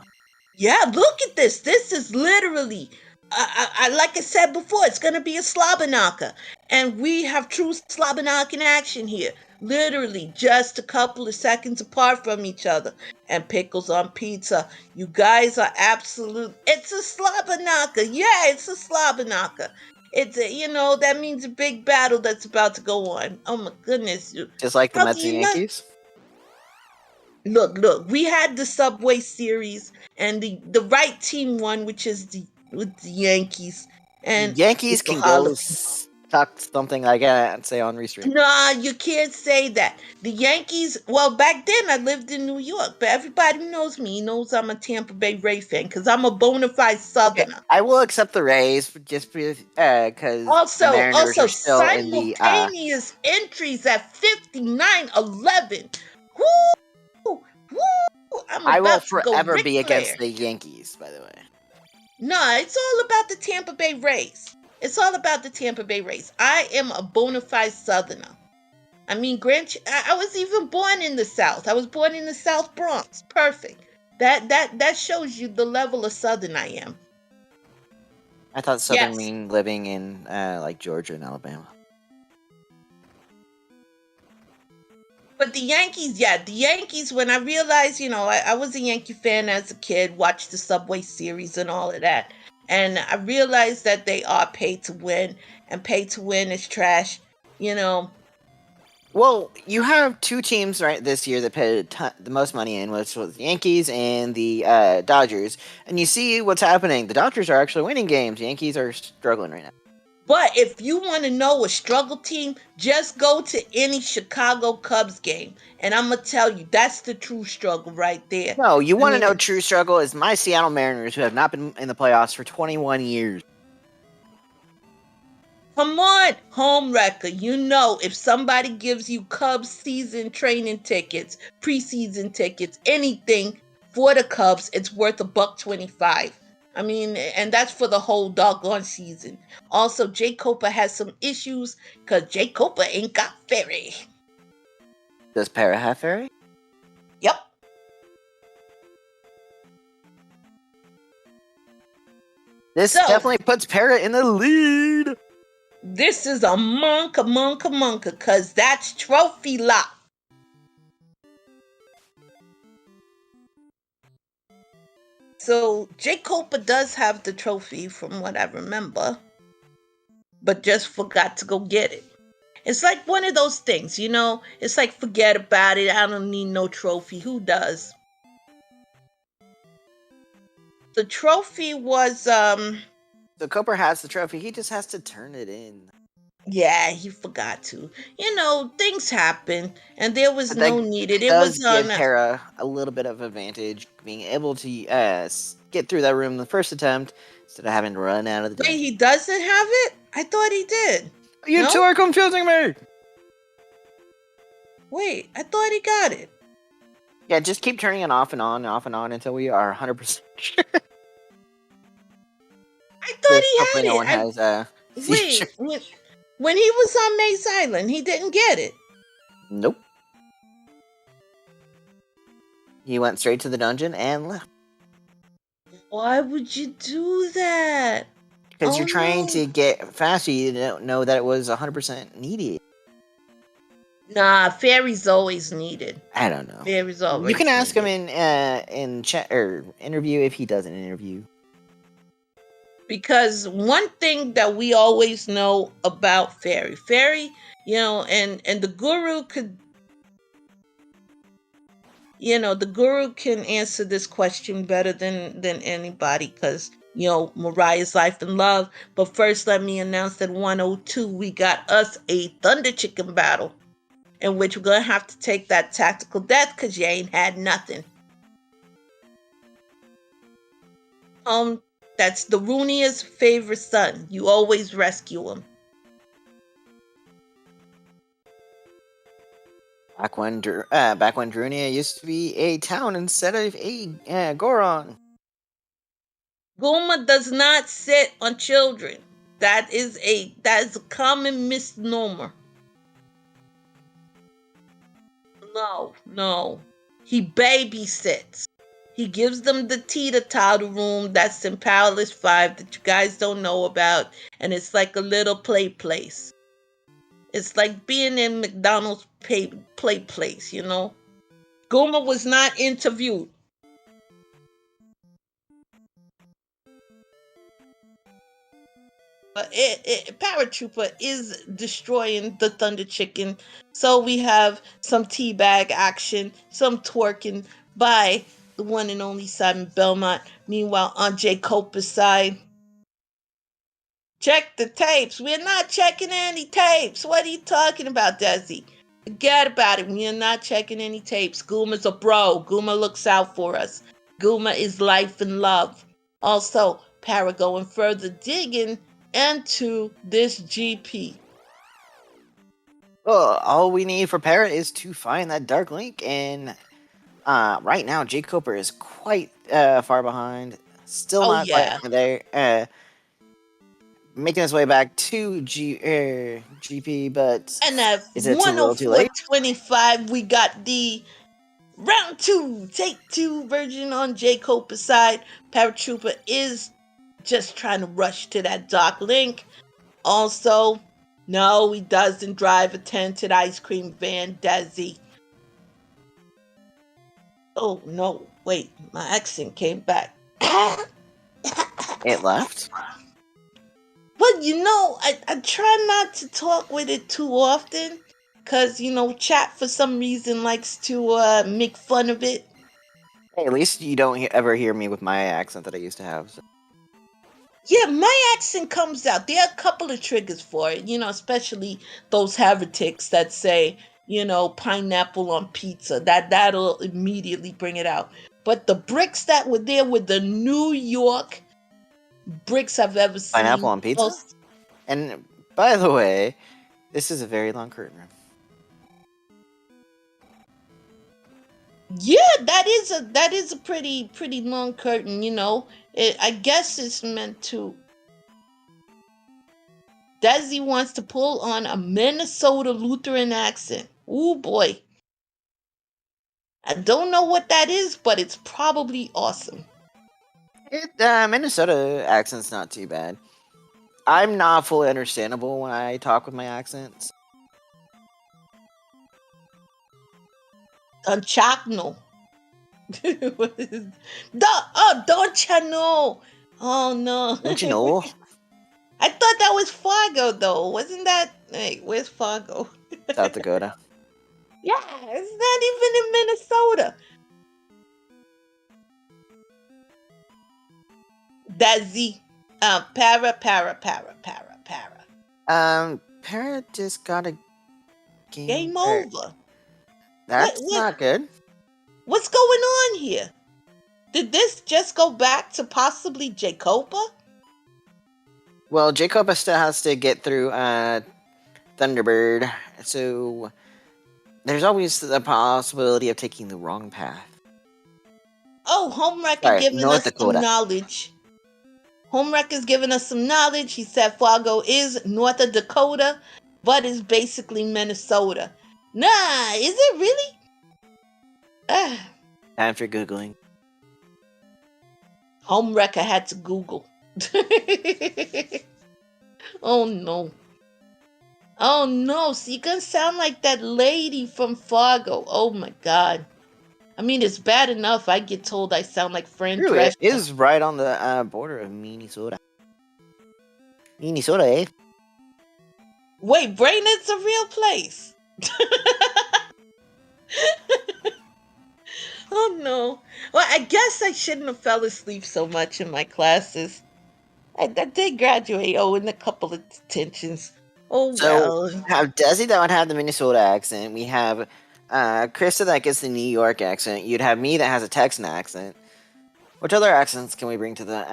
[SPEAKER 1] Yeah, look at this. This is literally, like I said before, it's going to be a slobber knocker. And we have true slobber knocking action here. Literally just a couple of seconds apart from each other. And pickles on pizza. You guys are absolute. It's a slobber knocker. Yeah, it's a slobber knocker. That means a big battle that's about to go on. Oh my goodness.
[SPEAKER 2] Just like the
[SPEAKER 1] How can
[SPEAKER 2] Mets and
[SPEAKER 1] you not?
[SPEAKER 2] Yankees.
[SPEAKER 1] Look, we had the Subway Series, and the right team won, which is the Yankees, and
[SPEAKER 2] Yankees
[SPEAKER 1] it's a
[SPEAKER 2] can
[SPEAKER 1] Hall
[SPEAKER 2] go
[SPEAKER 1] of Fame.
[SPEAKER 2] talk something like that and say on Restream.
[SPEAKER 1] Nah, you can't say that. The Yankees, well, back then I lived in New York, but everybody who knows me knows I'm a Tampa Bay Ray fan because I'm a bona fide
[SPEAKER 2] Okay,
[SPEAKER 1] Southerner.
[SPEAKER 2] I will accept the Rays just because the Mariners
[SPEAKER 1] Also
[SPEAKER 2] are still in the.
[SPEAKER 1] simultaneous entries at 59-11. Woo! Woo! I'm
[SPEAKER 2] I will
[SPEAKER 1] about to go
[SPEAKER 2] forever
[SPEAKER 1] Ric
[SPEAKER 2] be against
[SPEAKER 1] Flair.
[SPEAKER 2] the Yankees, by the way.
[SPEAKER 1] No, it's all about the Tampa Bay Rays. It's all about the Tampa Bay Rays. I am a bona fide Southerner. I mean, I was even born in the South. I was born in the South Bronx. Perfect. That shows you the level of Southern I am.
[SPEAKER 2] I thought Southern
[SPEAKER 1] Yes.
[SPEAKER 2] mean living in like Georgia and Alabama.
[SPEAKER 1] But the Yankees, when I realized, I was a Yankee fan as a kid, watched the Subway Series and all of that. And I realized that they are paid to win, and paid to win is trash.
[SPEAKER 2] Well, you have two teams right this year that paid the most money in, which was the Yankees and the Dodgers. And you see what's happening. The Dodgers are actually winning games. The Yankees are struggling right now.
[SPEAKER 1] But if you want to know a struggle team, just go to any Chicago Cubs game. And I'm going to tell you, that's the true struggle right there.
[SPEAKER 2] No, you
[SPEAKER 1] I
[SPEAKER 2] want to
[SPEAKER 1] mean,
[SPEAKER 2] know true struggle is my Seattle Mariners, who have not been in the playoffs for 21 years.
[SPEAKER 1] come on, home wrecker. If somebody gives you Cubs season training tickets, preseason tickets, anything for the Cubs, it's worth $1.25. I mean, and that's for the whole doggone season. Also, jkoper has some issues because jkoper ain't got ferry.
[SPEAKER 2] Does Para have Ferry?
[SPEAKER 1] Yep.
[SPEAKER 2] This definitely puts Para in the lead.
[SPEAKER 1] This is a monka, because that's trophy lock. So jkoper does have the trophy from what I remember, but just forgot to go get it. It's like one of those things, it's like forget about it. I don't need no trophy. Who does? The trophy was
[SPEAKER 2] So Cooper has the trophy. He just has to turn it in.
[SPEAKER 1] Yeah, he forgot to. Things happen, and there was no need. It
[SPEAKER 2] does
[SPEAKER 1] was
[SPEAKER 2] give
[SPEAKER 1] on.
[SPEAKER 2] Para a little bit of advantage, being able to get through that room the first attempt instead of having to run out of the.
[SPEAKER 1] Wait, he doesn't have it? I thought he did.
[SPEAKER 2] You two are confusing me.
[SPEAKER 1] Wait, I thought he got it.
[SPEAKER 2] Yeah, just keep turning it off and on, until we are 100% sure.
[SPEAKER 1] I thought he
[SPEAKER 2] Hopefully, no one
[SPEAKER 1] had
[SPEAKER 2] has
[SPEAKER 1] it.
[SPEAKER 2] seizure.
[SPEAKER 1] Wait, when he was on Maze Island, he didn't get it.
[SPEAKER 2] Nope. He went straight to the dungeon and left.
[SPEAKER 1] Why would you do that?
[SPEAKER 2] Because
[SPEAKER 1] Oh,
[SPEAKER 2] you're trying
[SPEAKER 1] no.
[SPEAKER 2] to get faster, you don't know that it was 100% needed.
[SPEAKER 1] Nah, fairies always needed.
[SPEAKER 2] I don't know.
[SPEAKER 1] Fairies
[SPEAKER 2] You
[SPEAKER 1] always
[SPEAKER 2] can ask him
[SPEAKER 1] needed.
[SPEAKER 2] in chat or interview if he does an interview.
[SPEAKER 1] Because one thing that we always know about fairy, and the guru could, the guru can answer this question better than anybody, because Mariah's life and love. But first, let me announce that 102 we got us a Thunder Chicken battle, in which we're gonna have to take that tactical death because you ain't had nothing. That's the Runia's favorite son. You always rescue him.
[SPEAKER 2] Back when Drunia used to be a town instead of a Goron.
[SPEAKER 1] Guma does not sit on children. That is a common misnomer. No. He babysits. He gives them the teeter-totter room that's in Palace 5 that you guys don't know about, and it's like a little play place. It's like being in McDonald's play place, Guma was not interviewed. Paratroopa is destroying the Thunder Chicken. So we have some teabag action, some twerking by the one and only Simon Belmont. Meanwhile, on jkoper's side, check the tapes. We're not checking any tapes. What are you talking about, Desi? Forget about it. We are not checking any tapes. Guma's a bro. Guma looks out for us. Guma is life and love. Also, Para going further digging into this GP.
[SPEAKER 2] Well, all we need for Parrot is to find that Dark Link, and right now jkoper is quite far behind. Still not quite there. Making his way back to GP, but
[SPEAKER 1] And at
[SPEAKER 2] is it too little too late?
[SPEAKER 1] 104.25, we got the round 2, take 2 version on jkoper's side. Paratroopa is just trying to rush to that Dark Link. Also, no, he doesn't drive a tinted ice cream van, does he? Oh, no, wait, my accent came back.
[SPEAKER 2] It left?
[SPEAKER 1] But I try not to talk with it too often, because, chat for some reason likes to make fun of it.
[SPEAKER 2] Hey, at least you don't ever hear me with my accent that I used to have. So.
[SPEAKER 1] Yeah, my accent comes out. There are a couple of triggers for it, especially those heretics that say, pineapple on pizza. That'll immediately bring it out. But the bricks that were there with the New York bricks I've ever seen.
[SPEAKER 2] Pineapple on pizza? And by the way, this is a very long curtain room.
[SPEAKER 1] Yeah, that is a pretty long curtain, I guess it's meant to. Desi wants to pull on a Minnesota Lutheran accent. Ooh boy. I don't know what that is, but it's probably awesome.
[SPEAKER 2] Minnesota accent's not too bad. I'm not fully understandable when I talk with my accents.
[SPEAKER 1] Donchakno. Don't you know? Oh no.
[SPEAKER 2] Don't you know?
[SPEAKER 1] I thought that was Fargo though. Wasn't that? Hey, where's Fargo?
[SPEAKER 2] South Dakota.
[SPEAKER 1] Yeah, it's not even in Minnesota. Desi. Para.
[SPEAKER 2] Para just got a
[SPEAKER 1] Game over.
[SPEAKER 2] That's not good.
[SPEAKER 1] What's going on here? Did this just go back to possibly jkoper?
[SPEAKER 2] Well, jkoper still has to get through Thunderbird, so There's always the possibility of taking the wrong path.
[SPEAKER 1] Oh, Homewrecker
[SPEAKER 2] Sorry,
[SPEAKER 1] giving
[SPEAKER 2] North
[SPEAKER 1] us some
[SPEAKER 2] Dakota.
[SPEAKER 1] knowledge. Homewrecker's giving us some knowledge. He said Fargo is North of Dakota, but is basically Minnesota. Nah, is it really?
[SPEAKER 2] Time for Googling.
[SPEAKER 1] Homewrecker had to Google. Oh no. Oh no, so you're gonna sound like that lady from Fargo. Oh my god. I mean, it's bad enough I get told I sound like Fran
[SPEAKER 2] True, it
[SPEAKER 1] Drescher.
[SPEAKER 2] is right on the border of Minnesota. Minnesota, eh?
[SPEAKER 1] Wait, Brainerd's a real place. Oh no. Well, I guess I shouldn't have fell asleep so much in my classes. I did graduate, in a couple of detentions. Oh
[SPEAKER 2] So,
[SPEAKER 1] well.
[SPEAKER 2] we have Desi that would have the Minnesota accent. We have Krista that gets the New York accent. You'd have me that has a Texan accent. Which other accents can we bring to the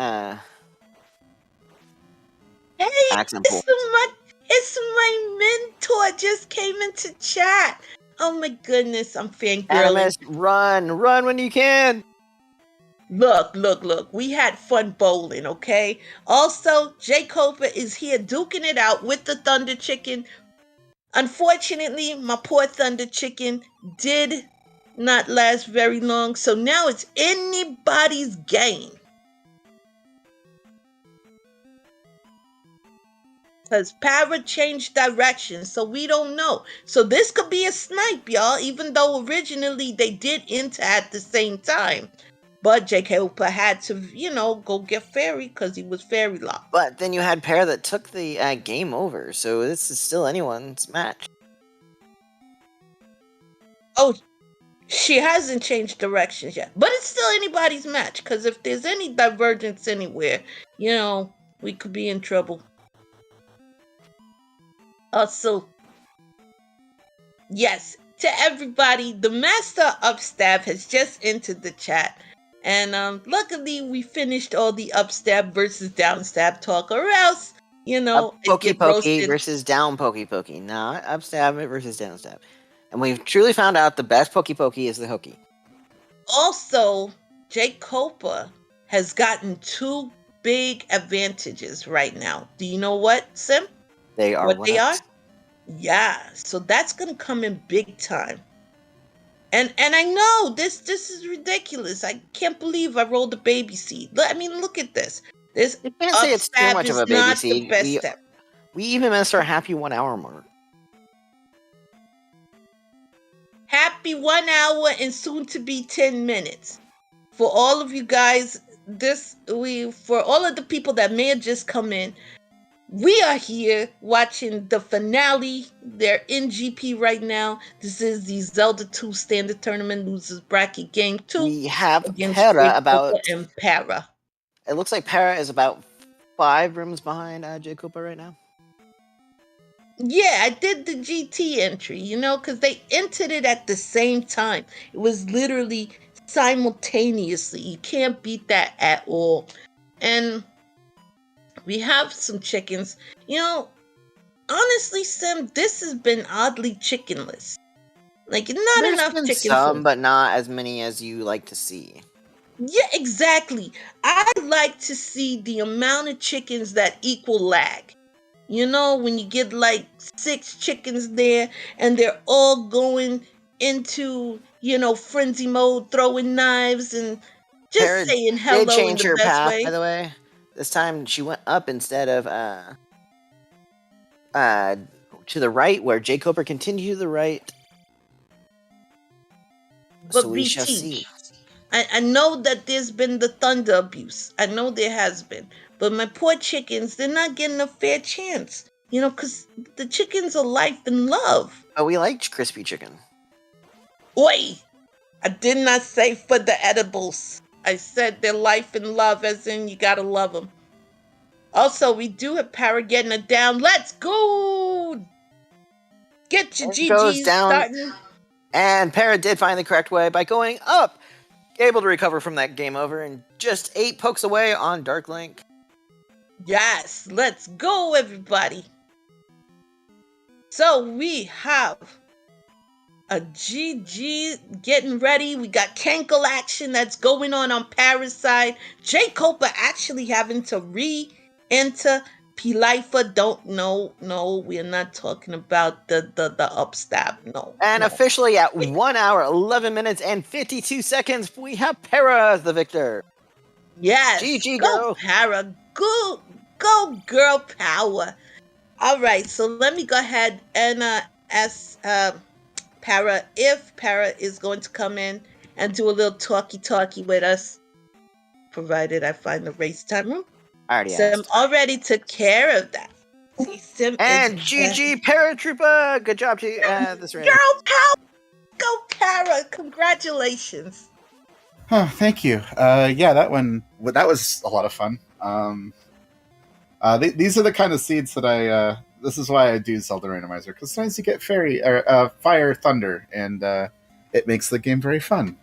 [SPEAKER 1] Hey,
[SPEAKER 2] accent pool?
[SPEAKER 1] it's my mentor just came into chat. Oh my goodness, I'm fangirling.
[SPEAKER 2] Animus, run when you can.
[SPEAKER 1] Look. We had fun bowling, okay? Also, jkoper is here duking it out with the Thunder Chicken. Unfortunately, my poor Thunder Chicken did not last very long, so now it's anybody's game. Because Para changed direction, so we don't know. So this could be a snipe, y'all, even though originally they did enter at the same time. But jkoper had to, go get Fairy because he was Fairy locked.
[SPEAKER 2] But then you had Para that took the game over, so this is still anyone's match.
[SPEAKER 1] Oh, she hasn't changed directions yet. But it's still anybody's match, because if there's any divergence anywhere, we could be in trouble. Also, yes, to everybody, the Master Upstab has just entered the chat. And luckily, we finished all the upstab versus downstab talk, or else,
[SPEAKER 2] Up pokey
[SPEAKER 1] get
[SPEAKER 2] pokey
[SPEAKER 1] roasted.
[SPEAKER 2] versus down pokey pokey, not upstab versus downstab. And we've truly found out the best pokey pokey is the hooky.
[SPEAKER 1] Also, jkoper has gotten two big advantages right now. Do you know what, Sim?
[SPEAKER 2] They are
[SPEAKER 1] What they are?
[SPEAKER 2] one-ups.
[SPEAKER 1] Yeah, so that's gonna come in big time. And I know this is ridiculous. I can't believe I rolled a baby seed. I mean, look at this. This
[SPEAKER 2] You can't say it's too much of a baby
[SPEAKER 1] not
[SPEAKER 2] seed.
[SPEAKER 1] the best step.
[SPEAKER 2] We even missed our happy 1 hour mark.
[SPEAKER 1] Happy 1 hour and soon to be 10 minutes. For all of you guys, for all of the people that may have just come in, we are here watching the finale. They're in GP right now. This is the Zelda 2 Standard Tournament Losers Bracket Game 2.
[SPEAKER 2] We have
[SPEAKER 1] against
[SPEAKER 2] Para
[SPEAKER 1] jkoper
[SPEAKER 2] about...
[SPEAKER 1] and Para.
[SPEAKER 2] It looks like Para is about 5 rooms behind jkoper right now.
[SPEAKER 1] Yeah, I did the GT entry, because they entered it at the same time. It was literally simultaneously. You can't beat that at all. And we have some chickens. Honestly, Sim, this has been oddly chickenless. Like, not
[SPEAKER 2] There's
[SPEAKER 1] enough
[SPEAKER 2] been
[SPEAKER 1] chickens.
[SPEAKER 2] some, but not as many as you like to see.
[SPEAKER 1] Yeah, exactly. I like to see the amount of chickens that equal lag. When you get like 6 chickens there and they're all going into, frenzy mode, throwing knives and just
[SPEAKER 2] Para
[SPEAKER 1] saying hello
[SPEAKER 2] did change
[SPEAKER 1] in the
[SPEAKER 2] her
[SPEAKER 1] best
[SPEAKER 2] path,
[SPEAKER 1] way.
[SPEAKER 2] by the way. This time she went up instead of to the right, where jkoper continued to the right.
[SPEAKER 1] But
[SPEAKER 2] so we shall see.
[SPEAKER 1] I know that there's been the thunder abuse. I know there has been. But my poor chickens, they're not getting a fair chance. Because the chickens are life and love.
[SPEAKER 2] Oh, we like crispy chicken.
[SPEAKER 1] Oi! I did not say for the edibles. I said they're life and love, as in you gotta love them. Also, we do have Para getting it down. Let's go! Get your GGs starting.
[SPEAKER 2] And Para did find the correct way by going up. Able to recover from that game over and just 8 pokes away on Dark Link.
[SPEAKER 1] Yes, let's go, everybody. So we have a GG getting ready. We got Cankle action that's going on Parasite. Jkoper actually having to re-enter Pilifa. Don't no, we're not talking about the upstab. No.
[SPEAKER 2] And officially at 1 hour, 11 minutes, and 52 seconds, we have Para as the victor.
[SPEAKER 1] Yes.
[SPEAKER 2] GG,
[SPEAKER 1] go
[SPEAKER 2] girl.
[SPEAKER 1] Para. Go girl power. All right, so let me go ahead and ask Para if Para is going to come in and do a little talkie with us, provided I find the race time room.
[SPEAKER 2] I already
[SPEAKER 1] Sim
[SPEAKER 2] asked.
[SPEAKER 1] already took care of that. See, Sim
[SPEAKER 2] And
[SPEAKER 1] is
[SPEAKER 2] GG Paratroopa! Good job, this round.
[SPEAKER 1] girl power. Go Para. Congratulations.
[SPEAKER 3] Oh, thank you. Yeah, that was a lot of fun. These are the kind of seeds that this is why I do Zelda Randomizer, because sometimes you get fire, thunder, and it makes the game very fun.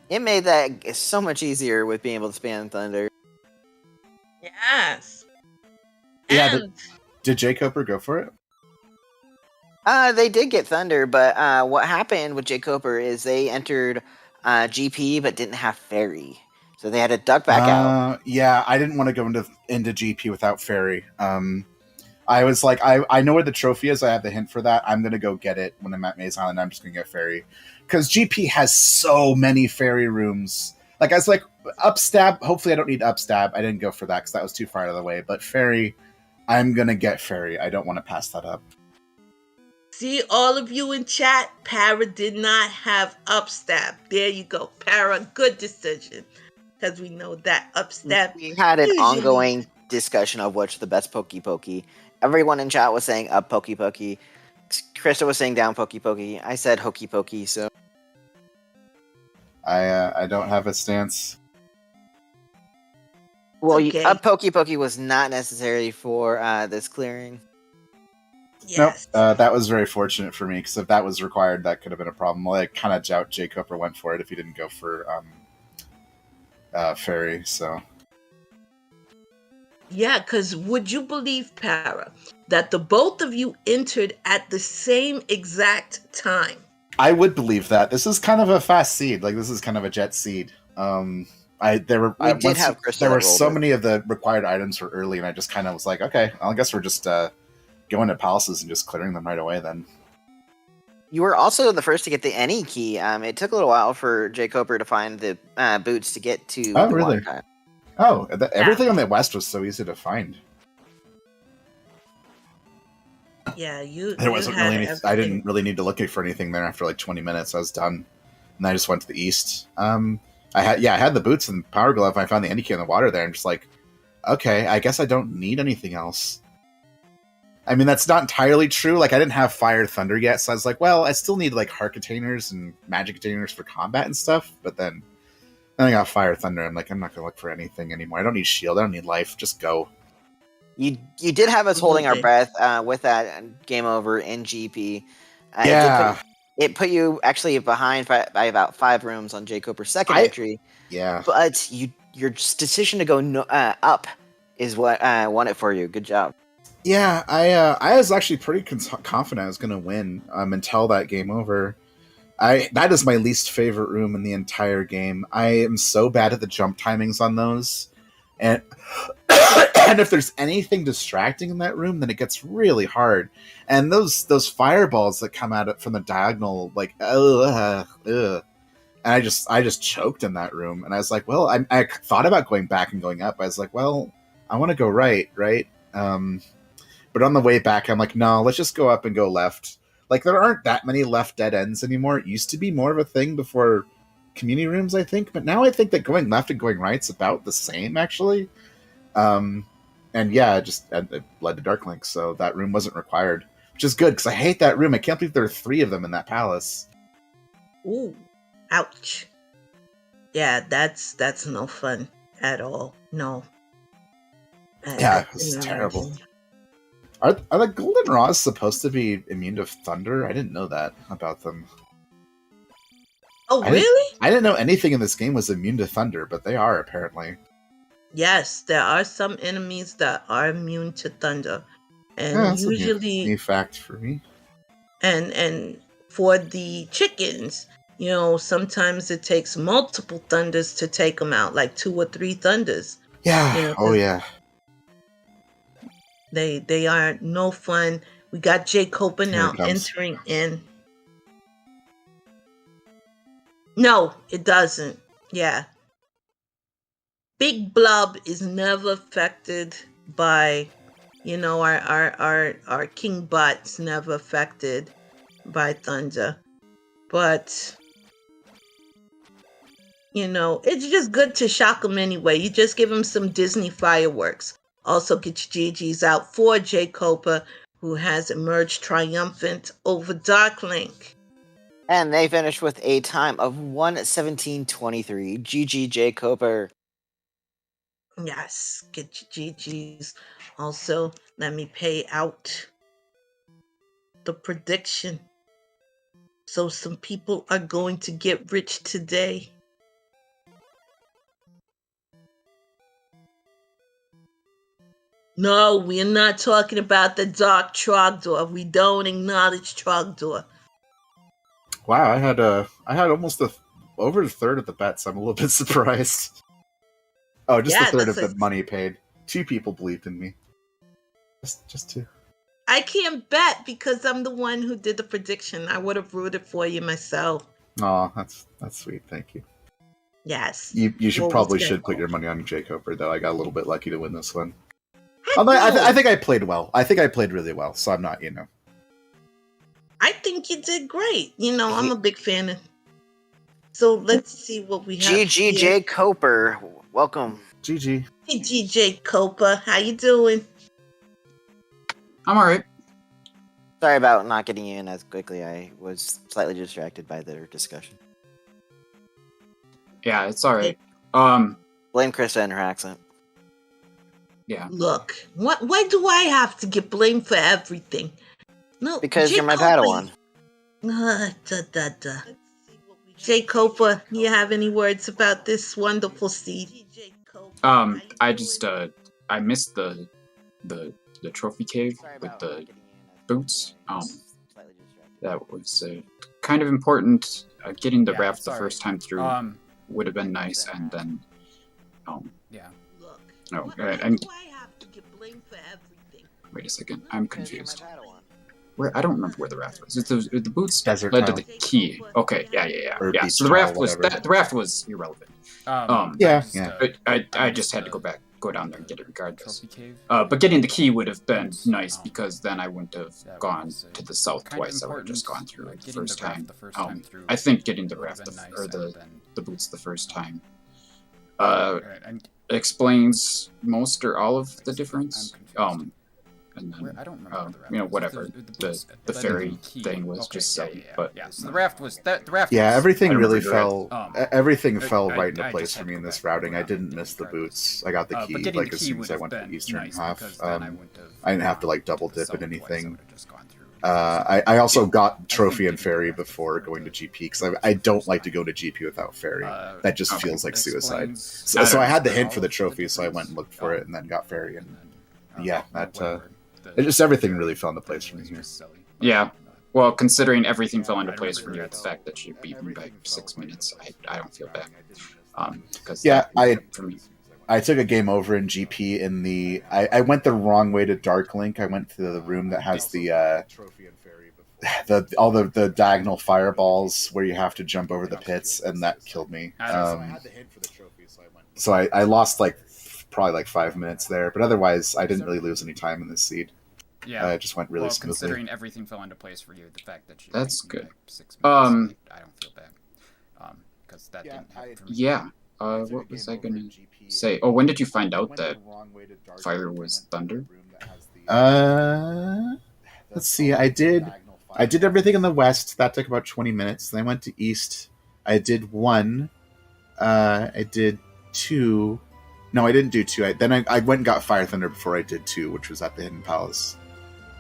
[SPEAKER 2] It made that so much easier with being able to spam Thunder.
[SPEAKER 1] Yes.
[SPEAKER 3] Yeah,
[SPEAKER 1] And
[SPEAKER 3] did jkoper go for it?
[SPEAKER 2] They did get Thunder, but what happened with jkoper is they entered GP but didn't have Fairy. So they had to duck back out.
[SPEAKER 3] Yeah, I didn't want to go into GP without Fairy. I was like, I know where the trophy is. I have the hint for that. I'm going to go get it when I'm at Maze Island. I'm just going to get Fairy. Because GP has so many Fairy rooms. Like, I was like, Upstab. Hopefully I don't need Upstab. I didn't go for that because that was too far out of the way. But Fairy, I'm going to get Fairy. I don't want to pass that up.
[SPEAKER 1] see, all of you in chat, Para did not have Upstab. There you go. Para, good decision. Because we know that Upstab.
[SPEAKER 2] We had an
[SPEAKER 1] usually-
[SPEAKER 2] ongoing discussion of what's the best Pokey. Everyone in chat was saying up Pokey. Krista was saying down Pokey. I said Hokey Pokey, so...
[SPEAKER 3] I don't have a stance.
[SPEAKER 2] Well,
[SPEAKER 1] Okay.
[SPEAKER 2] up Pokey was not necessary for this clearing.
[SPEAKER 1] Yes.
[SPEAKER 3] Nope, that was very fortunate for me, because if that was required, that could have been a problem. Well, I kind of doubt jkoper went for it if he didn't go for Fairy, so...
[SPEAKER 1] Yeah, because would you believe, Para, that the both of you entered at the same exact time?
[SPEAKER 3] I would believe that. This is kind of a fast seed. Like, this is kind of a jet seed. There were so many of the required items were early, and I just kind of was like, okay, well, I guess we're just going to palaces and just clearing them right away then.
[SPEAKER 2] You were also the first to get the any key. It took a little while for jkoper to find the boots to get to the
[SPEAKER 3] really?
[SPEAKER 2] water time.
[SPEAKER 3] Oh, everything on the west was so easy to find.
[SPEAKER 1] Yeah,
[SPEAKER 3] There wasn't really anything. I didn't really need to look for anything there after like 20 minutes. I was done. And I just went to the east. I had the boots and power glove. I found the Andy key in the water there. And just like, okay, I guess I don't need anything else. I mean, that's not entirely true. Like, I didn't have fire thunder yet. So I was like, well, I still need like heart containers and magic containers for combat and stuff. But then I got fire thunder. I'm like, I'm not going to look for anything anymore. I don't need shield. I don't need life. Just go.
[SPEAKER 2] You did have us holding our breath with that game over in GP.
[SPEAKER 3] Yeah.
[SPEAKER 2] It put you actually behind by about 5 rooms on jkoper's second entry.
[SPEAKER 3] Yeah.
[SPEAKER 2] But your decision to go up is what won it for you. Good job.
[SPEAKER 3] Yeah, I was actually pretty confident I was going to win until that game over. That is my least favorite room in the entire game. I am so bad at the jump timings on those. And and if there's anything distracting in that room, then it gets really hard. And those fireballs that come out from the diagonal, like, and I just choked in that room. And I was like, well, I thought about going back and going up. I was like, well, I want to go right? But on the way back, I'm like, no, let's just go up and go left. Like, there aren't that many left dead ends anymore. It used to be more of a thing before community rooms, I think. But now I think that going left and going right's about the same, actually. And yeah, it led to Dark Link, so that room wasn't required. Which is good, because I hate that room. I can't believe there are 3 of them in that palace.
[SPEAKER 1] Ooh, ouch. Yeah, that's no fun at all. No.
[SPEAKER 3] Yeah, it's terrible. Are the Golden Raws supposed to be immune to thunder? I didn't know that about them.
[SPEAKER 1] Oh, really?
[SPEAKER 3] I didn't know anything in this game was immune to thunder, but they are, apparently.
[SPEAKER 1] Yes, there are some enemies that are immune to thunder. And usually...
[SPEAKER 3] new fact for me.
[SPEAKER 1] And for the chickens. You know, sometimes it takes multiple thunders to take them out, like 2 or 3 thunders.
[SPEAKER 3] Yeah.
[SPEAKER 1] You know,
[SPEAKER 3] Oh yeah.
[SPEAKER 1] they are no fun. We got jkoper
[SPEAKER 3] Here
[SPEAKER 1] now
[SPEAKER 3] it comes.
[SPEAKER 1] entering in. No, it doesn't. Yeah. Big Blub is never affected by, you know, our King Butt's never affected by thunder. But, you know, it's just good to shock him anyway. You just give him some Disney fireworks. Also get your GGs out for jkoper, who has emerged triumphant over Darklink.
[SPEAKER 2] And they finished with a time of 1:17:23. GG jkoper.
[SPEAKER 1] Yes, get your GGs. Also, let me pay out the prediction. So some people are going to get rich today. No, we are not talking about the Dark Trogdor. We don't acknowledge Trogdor.
[SPEAKER 3] Wow, I had almost over a third of the bets. I'm a little bit surprised. Oh, just a third of the money paid. 2 people believed in me. Just 2.
[SPEAKER 1] I can't bet because I'm the one who did the prediction. I would have rooted for you myself.
[SPEAKER 3] Oh, that's sweet. Thank you.
[SPEAKER 1] Yes.
[SPEAKER 3] You should probably put your money on jkoper, though. I got a little bit lucky to win this one. I think I played well. I think I played really well, so I'm not, you know.
[SPEAKER 1] I think you did great. You know, I'm a big fan of. So let's see what we have.
[SPEAKER 2] GG jkoper. Welcome.
[SPEAKER 3] GG.
[SPEAKER 1] Hey, jkoper. How you doing?
[SPEAKER 4] I'm alright.
[SPEAKER 2] Sorry about not getting you in as quickly. I was slightly distracted by their discussion.
[SPEAKER 4] Yeah, it's alright.
[SPEAKER 2] Blame Krista and her accent.
[SPEAKER 4] Yeah.
[SPEAKER 1] Look, why do I have to get blamed for everything? No,
[SPEAKER 2] Because you're my Padawan.
[SPEAKER 1] jkoper, you have any words about this wonderful seed?
[SPEAKER 4] I just I missed the trophy cave with the boots. That was kind of important. Getting the raft the first time through would have been nice, and then
[SPEAKER 1] Look,
[SPEAKER 4] no,
[SPEAKER 1] why
[SPEAKER 4] and
[SPEAKER 1] do I have to get blamed for everything?
[SPEAKER 4] wait a second, I'm confused. Where I don't remember where the raft was. It's the boots
[SPEAKER 3] Desert
[SPEAKER 4] led to
[SPEAKER 3] Town.
[SPEAKER 4] the key. Okay, yeah.
[SPEAKER 3] Or
[SPEAKER 4] Yeah,
[SPEAKER 3] beach
[SPEAKER 4] so the
[SPEAKER 3] towel,
[SPEAKER 4] raft was
[SPEAKER 3] whatever.
[SPEAKER 4] the raft was irrelevant.
[SPEAKER 3] Yeah.
[SPEAKER 4] But I just had to go down there and get it regardless. But getting the key would have been nice because then I wouldn't have gone to the south twice. I would have just gone through it the first time. I think getting the raft or the boots the first time explains most or all of the difference. And then, you know, whatever. The fairy thing was just silly, but
[SPEAKER 5] yeah. So the raft was the raft.
[SPEAKER 3] Yeah, everything
[SPEAKER 4] I
[SPEAKER 3] really
[SPEAKER 4] remember
[SPEAKER 3] fell. Everything fell
[SPEAKER 5] I
[SPEAKER 3] right into
[SPEAKER 5] just
[SPEAKER 3] place
[SPEAKER 5] had
[SPEAKER 3] for
[SPEAKER 5] to
[SPEAKER 3] me in
[SPEAKER 5] go
[SPEAKER 3] this
[SPEAKER 5] back
[SPEAKER 3] routing. I
[SPEAKER 5] and
[SPEAKER 3] didn't miss the
[SPEAKER 5] regardless.
[SPEAKER 3] boots. I got the
[SPEAKER 5] But
[SPEAKER 3] key
[SPEAKER 5] getting
[SPEAKER 3] like
[SPEAKER 5] the
[SPEAKER 3] as
[SPEAKER 5] key
[SPEAKER 3] soon
[SPEAKER 5] would
[SPEAKER 3] as I
[SPEAKER 5] have
[SPEAKER 3] went to the
[SPEAKER 5] been
[SPEAKER 3] eastern
[SPEAKER 5] nice
[SPEAKER 3] half.
[SPEAKER 5] because then I wouldn't have
[SPEAKER 3] I didn't have to like
[SPEAKER 5] gone
[SPEAKER 3] double
[SPEAKER 5] to the
[SPEAKER 3] dip in
[SPEAKER 5] south twice. I
[SPEAKER 3] anything.
[SPEAKER 5] would have just gone through.
[SPEAKER 3] I also got trophy and ferry before going to GP because I don't like to go to GP without ferry. That just feels like suicide. So I had the hint for the trophy, so I went and looked for it and then got ferry. And yeah, that it just everything really fell into place for me here.
[SPEAKER 4] yeah. Well, considering everything fell into place for you, the fact that you beat me by 6 minutes, I don't feel bad. Because
[SPEAKER 3] Yeah,
[SPEAKER 4] for me.
[SPEAKER 3] I took a game over in GP in the. I went the wrong way to Dark Link. I went to the room that has all the diagonal fireballs where you have to jump over the pits, and that killed me. So I lost probably 5 minutes there, but otherwise I didn't really lose any time in this seed.
[SPEAKER 5] Yeah,
[SPEAKER 3] it just went really smoothly.
[SPEAKER 5] Considering everything fell into place for you, the fact that you
[SPEAKER 4] That's
[SPEAKER 5] beat me
[SPEAKER 4] good.
[SPEAKER 5] by 6 minutes, I don't feel bad. Because that didn't happen for me.
[SPEAKER 4] Yeah. What was I gonna say? Oh, when did you find out that fire was thunder?
[SPEAKER 3] Let's see. I did everything in the west. That took about 20 minutes. Then I went to east. I did 1. I did 2. No, I didn't do 2. Then I went and got Fire Thunder before I did 2, which was at the Hidden Palace.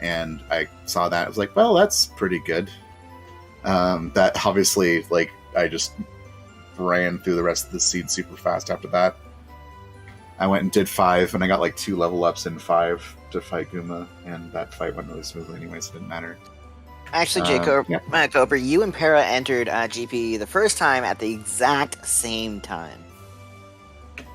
[SPEAKER 3] And I saw that. I was like, well, that's pretty good. That obviously, I just ran through the rest of the seed super fast after that. I went and did 5, and I got 2 level ups in 5 to fight Guma, and that fight went really smoothly anyway, so it didn't matter.
[SPEAKER 2] Actually,
[SPEAKER 3] Yeah.
[SPEAKER 2] Koper, you and Para entered GP the first time at the exact same time.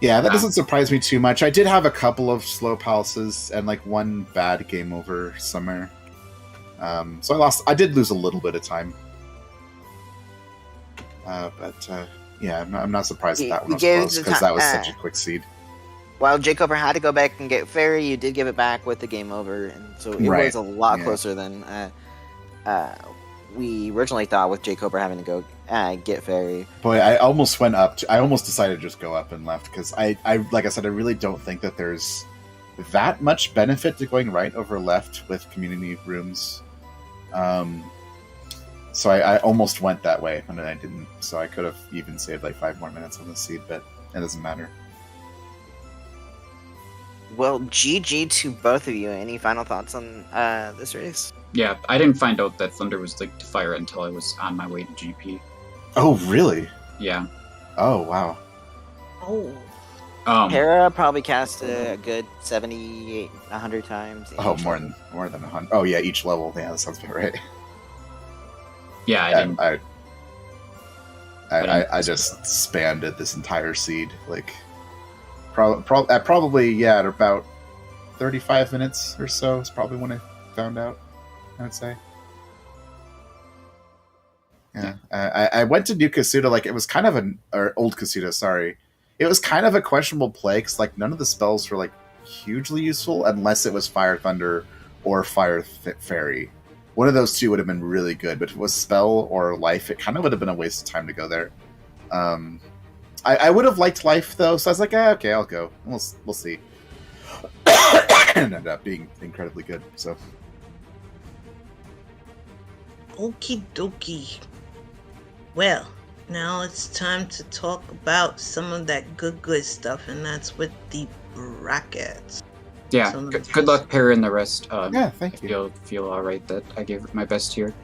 [SPEAKER 3] Yeah, that doesn't surprise me too much. I did have a couple of slow pulses and like one bad game over somewhere. So I did lose a little bit of time. But yeah, I'm not surprised that one was close because that was such a quick seed.
[SPEAKER 2] While jkoper had to go back and get Fairy, you did give it back with the game over, and so it was a lot closer than we originally thought with jkoper having to go get Fairy.
[SPEAKER 3] Boy, I almost went up. I almost decided to just go up and left because I like I said, I really don't think that there's that much benefit to going right over left with community rooms. So I almost went that way, and then I didn't. So I could have even saved like 5 more minutes on the seed, but it doesn't matter.
[SPEAKER 2] Well, GG to both of you. Any final thoughts on this race?
[SPEAKER 4] Yeah, I didn't find out that Thunder was linked to Fire until I was on my way to GP.
[SPEAKER 3] Oh, really?
[SPEAKER 4] Yeah.
[SPEAKER 3] Oh, wow.
[SPEAKER 1] Oh.
[SPEAKER 2] Para probably cast a good 70, 100 times.
[SPEAKER 3] Oh, more than 100. Oh, yeah, each level. Yeah, that sounds about right.
[SPEAKER 4] Yeah,
[SPEAKER 3] I just spammed it this entire seed. Like, probably at about 35 minutes or so is probably when I found out, I would say. Yeah. I went to New Kasuda, like, it was kind of or Old Kasuda, sorry. It was kind of a questionable play, because, like, none of the spells were, like, hugely useful, unless it was Fire Thunder or Fire Fairy. One of those two would have been really good, but if it was Spell or Life, it kind of would have been a waste of time to go there. I would have liked Life, though, so I was like, okay, I'll go. We'll see. It ended up being incredibly good, so.
[SPEAKER 1] Okie dokie. Well, now it's time to talk about some of that good stuff, and that's with the brackets.
[SPEAKER 4] Yeah, good luck, Para, and the rest.
[SPEAKER 3] Yeah, thank you.
[SPEAKER 4] I feel all right that I gave it my best here.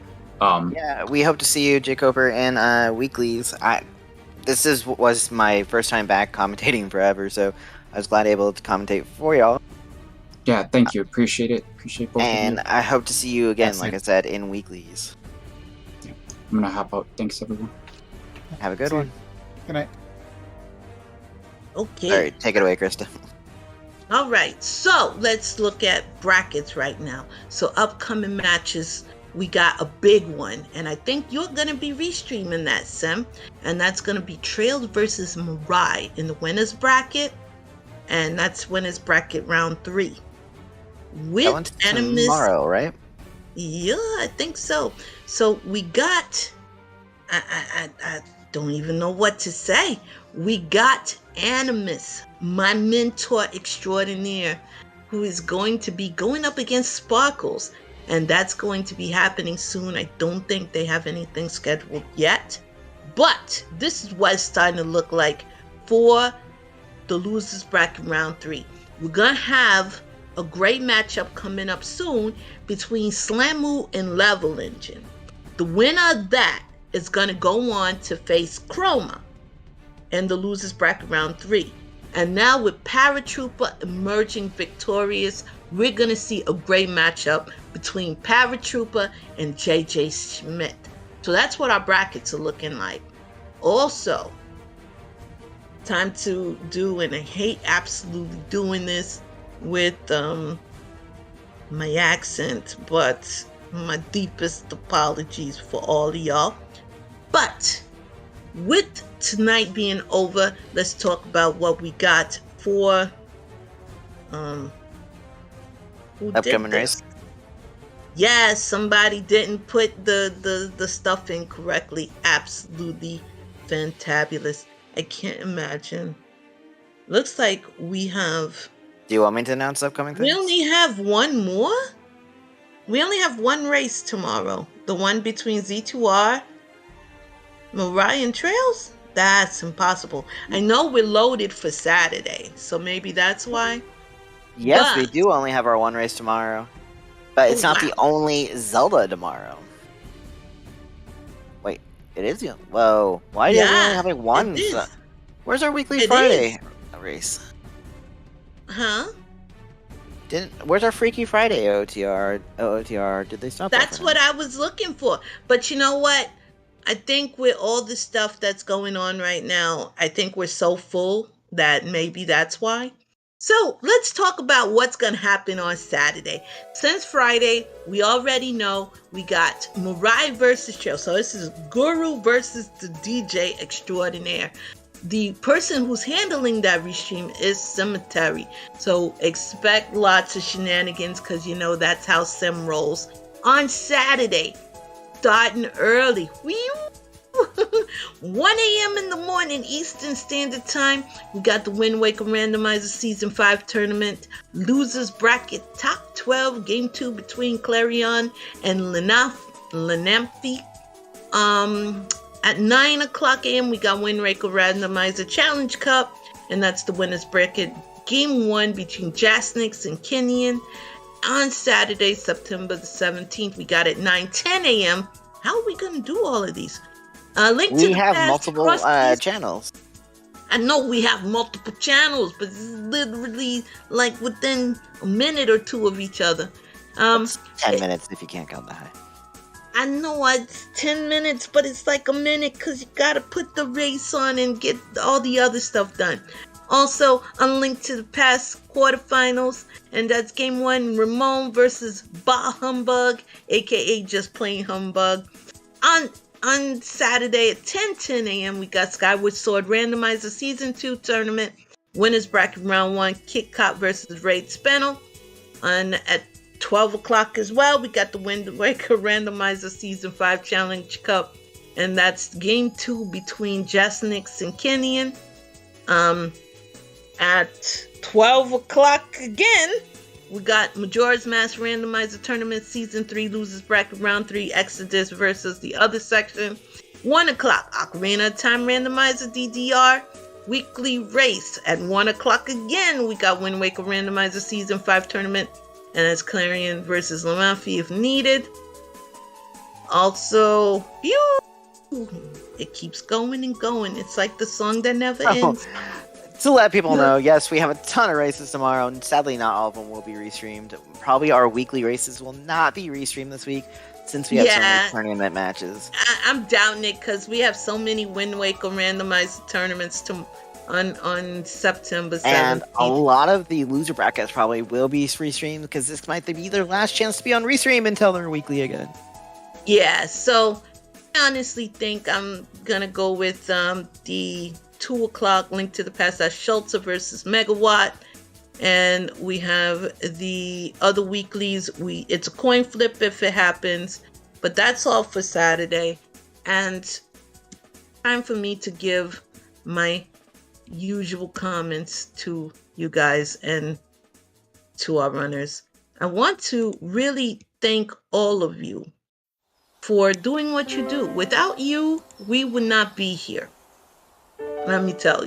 [SPEAKER 2] Yeah, we hope to see you, jkoper, in weeklies. This was my first time back commentating forever, so I was glad able to commentate for y'all.
[SPEAKER 4] Yeah, thank you. Appreciate it. Appreciate both of you.
[SPEAKER 2] And I hope to see you again, like I said, in weeklies.
[SPEAKER 4] Yeah, I'm gonna hop out. Thanks, everyone.
[SPEAKER 2] Have a good one.
[SPEAKER 3] Good night.
[SPEAKER 1] Okay.
[SPEAKER 2] All right, take it away, Krista.
[SPEAKER 1] All right, so let's look at brackets right now. So upcoming matches, we got a big one, and I think you're going to be restreaming that, Sim, and that's going to be Trails versus Mirai in the winners bracket, and that's winners bracket round 3. With Animus
[SPEAKER 2] tomorrow, right?
[SPEAKER 1] Yeah, I think so. So we got, I don't even know what to say. We got Animus, my mentor extraordinaire, who is going to be going up against Sparkles, and that's going to be happening soon. I don't think they have anything scheduled yet, but this is what it's starting to look like for the losers bracket round 3. We're gonna have a great matchup coming up soon between Slamu and Level Engine. The winner of that is gonna go on to face Chroma in the losers bracket round 3. And now with Paratroopa emerging victorious, we're going to see a great matchup between Paratroopa and JJ Schmidt. So that's what our brackets are looking like. Also, time to do, and I hate absolutely doing this with my accent, but my deepest apologies for all of y'all. But with tonight being over, let's talk about what we got for
[SPEAKER 2] upcoming race.
[SPEAKER 1] Yes, somebody didn't put the stuff in correctly. Absolutely fantabulous. I can't imagine. Looks like we have.
[SPEAKER 2] Do you want me to announce upcoming things?
[SPEAKER 1] We only have one more. We only have one race tomorrow. The one between Z2R, Mirai, and Trails. That's impossible. I know we're loaded for Saturday, so maybe that's why.
[SPEAKER 2] Yes, we do only have our one race tomorrow. But it's not the only Zelda tomorrow. Wait, it is? Whoa. Why do we only have one? Where's our weekly Friday race?
[SPEAKER 1] Huh?
[SPEAKER 2] Where's our Freaky Friday OOTR? Did they stop?
[SPEAKER 1] That's what I was looking for. But you know what? I think with all the stuff that's going on right now, I think we're so full that maybe that's why. So let's talk about what's going to happen on Saturday. Since Friday, we already know we got Mariah versus Trail. So this is Guru versus the DJ extraordinaire. The person who's handling that restream is Cemetery. So expect lots of shenanigans because you know that's how Sim rolls. On Saturday, starting early. 1 a.m. in the morning Eastern Standard Time, we got the Wind Waker Randomizer Season 5 tournament. Losers bracket top 12, game 2 between Clarion and Lenamphy. At 9 o'clock a.m., we got Wind Waker Randomizer Challenge Cup, and that's the winners bracket. Game 1 between Jasnix and Kenyan. On Saturday, September the 17th, we got at 9:10 a.m. How are we going to do all of these?
[SPEAKER 2] We have multiple channels.
[SPEAKER 1] I know we have multiple channels, but it's literally like within a minute or two of each other.
[SPEAKER 2] 10 minutes if you can't count the high.
[SPEAKER 1] I know it's 10 minutes, but it's like a minute because you got to put the race on and get all the other stuff done. Also, a link to the past quarterfinals, and that's game 1, Ramon versus Bah Humbug, aka Just Plain Humbug. On Saturday at 10:10 a.m., we got Skyward Sword Randomizer Season 2 tournament. Winners bracket round 1, Kit Cop versus Raid Spinel. And at 12 o'clock as well, we got the Wind Waker Randomizer Season 5 Challenge Cup. And that's game 2 between Jasnix and Kenyan. At 12 o'clock again, we got Majora's Mask Randomizer Tournament Season 3 Losers Bracket Round 3 Exodus versus the other section. 1 o'clock, Ocarina of Time Randomizer DDR Weekly Race. At 1 o'clock again, we got Wind Waker Randomizer Season 5 Tournament, and it's Clarion versus Lamafi if needed. Also, it keeps going and going. It's like the song that never ends.
[SPEAKER 2] To let people know, yes, we have a ton of races tomorrow, and sadly not all of them will be restreamed. Probably our weekly races will not be restreamed this week, since we have so many tournament matches.
[SPEAKER 1] I'm doubting it, because we have so many Wind Waker randomized tournaments on September 7th.
[SPEAKER 2] And a lot of the loser brackets probably will be restreamed, because this might be their last chance to be on restream until they're weekly again.
[SPEAKER 1] Yeah, so I honestly think I'm going to go with the 2 o'clock Link to the Past. That's Schultz versus Megawatt. And we have the other weeklies. It's a coin flip if it happens. But that's all for Saturday. And time for me to give my usual comments to you guys and to our runners. I want to really thank all of you for doing what you do. Without you, we would not be here. Let me tell you.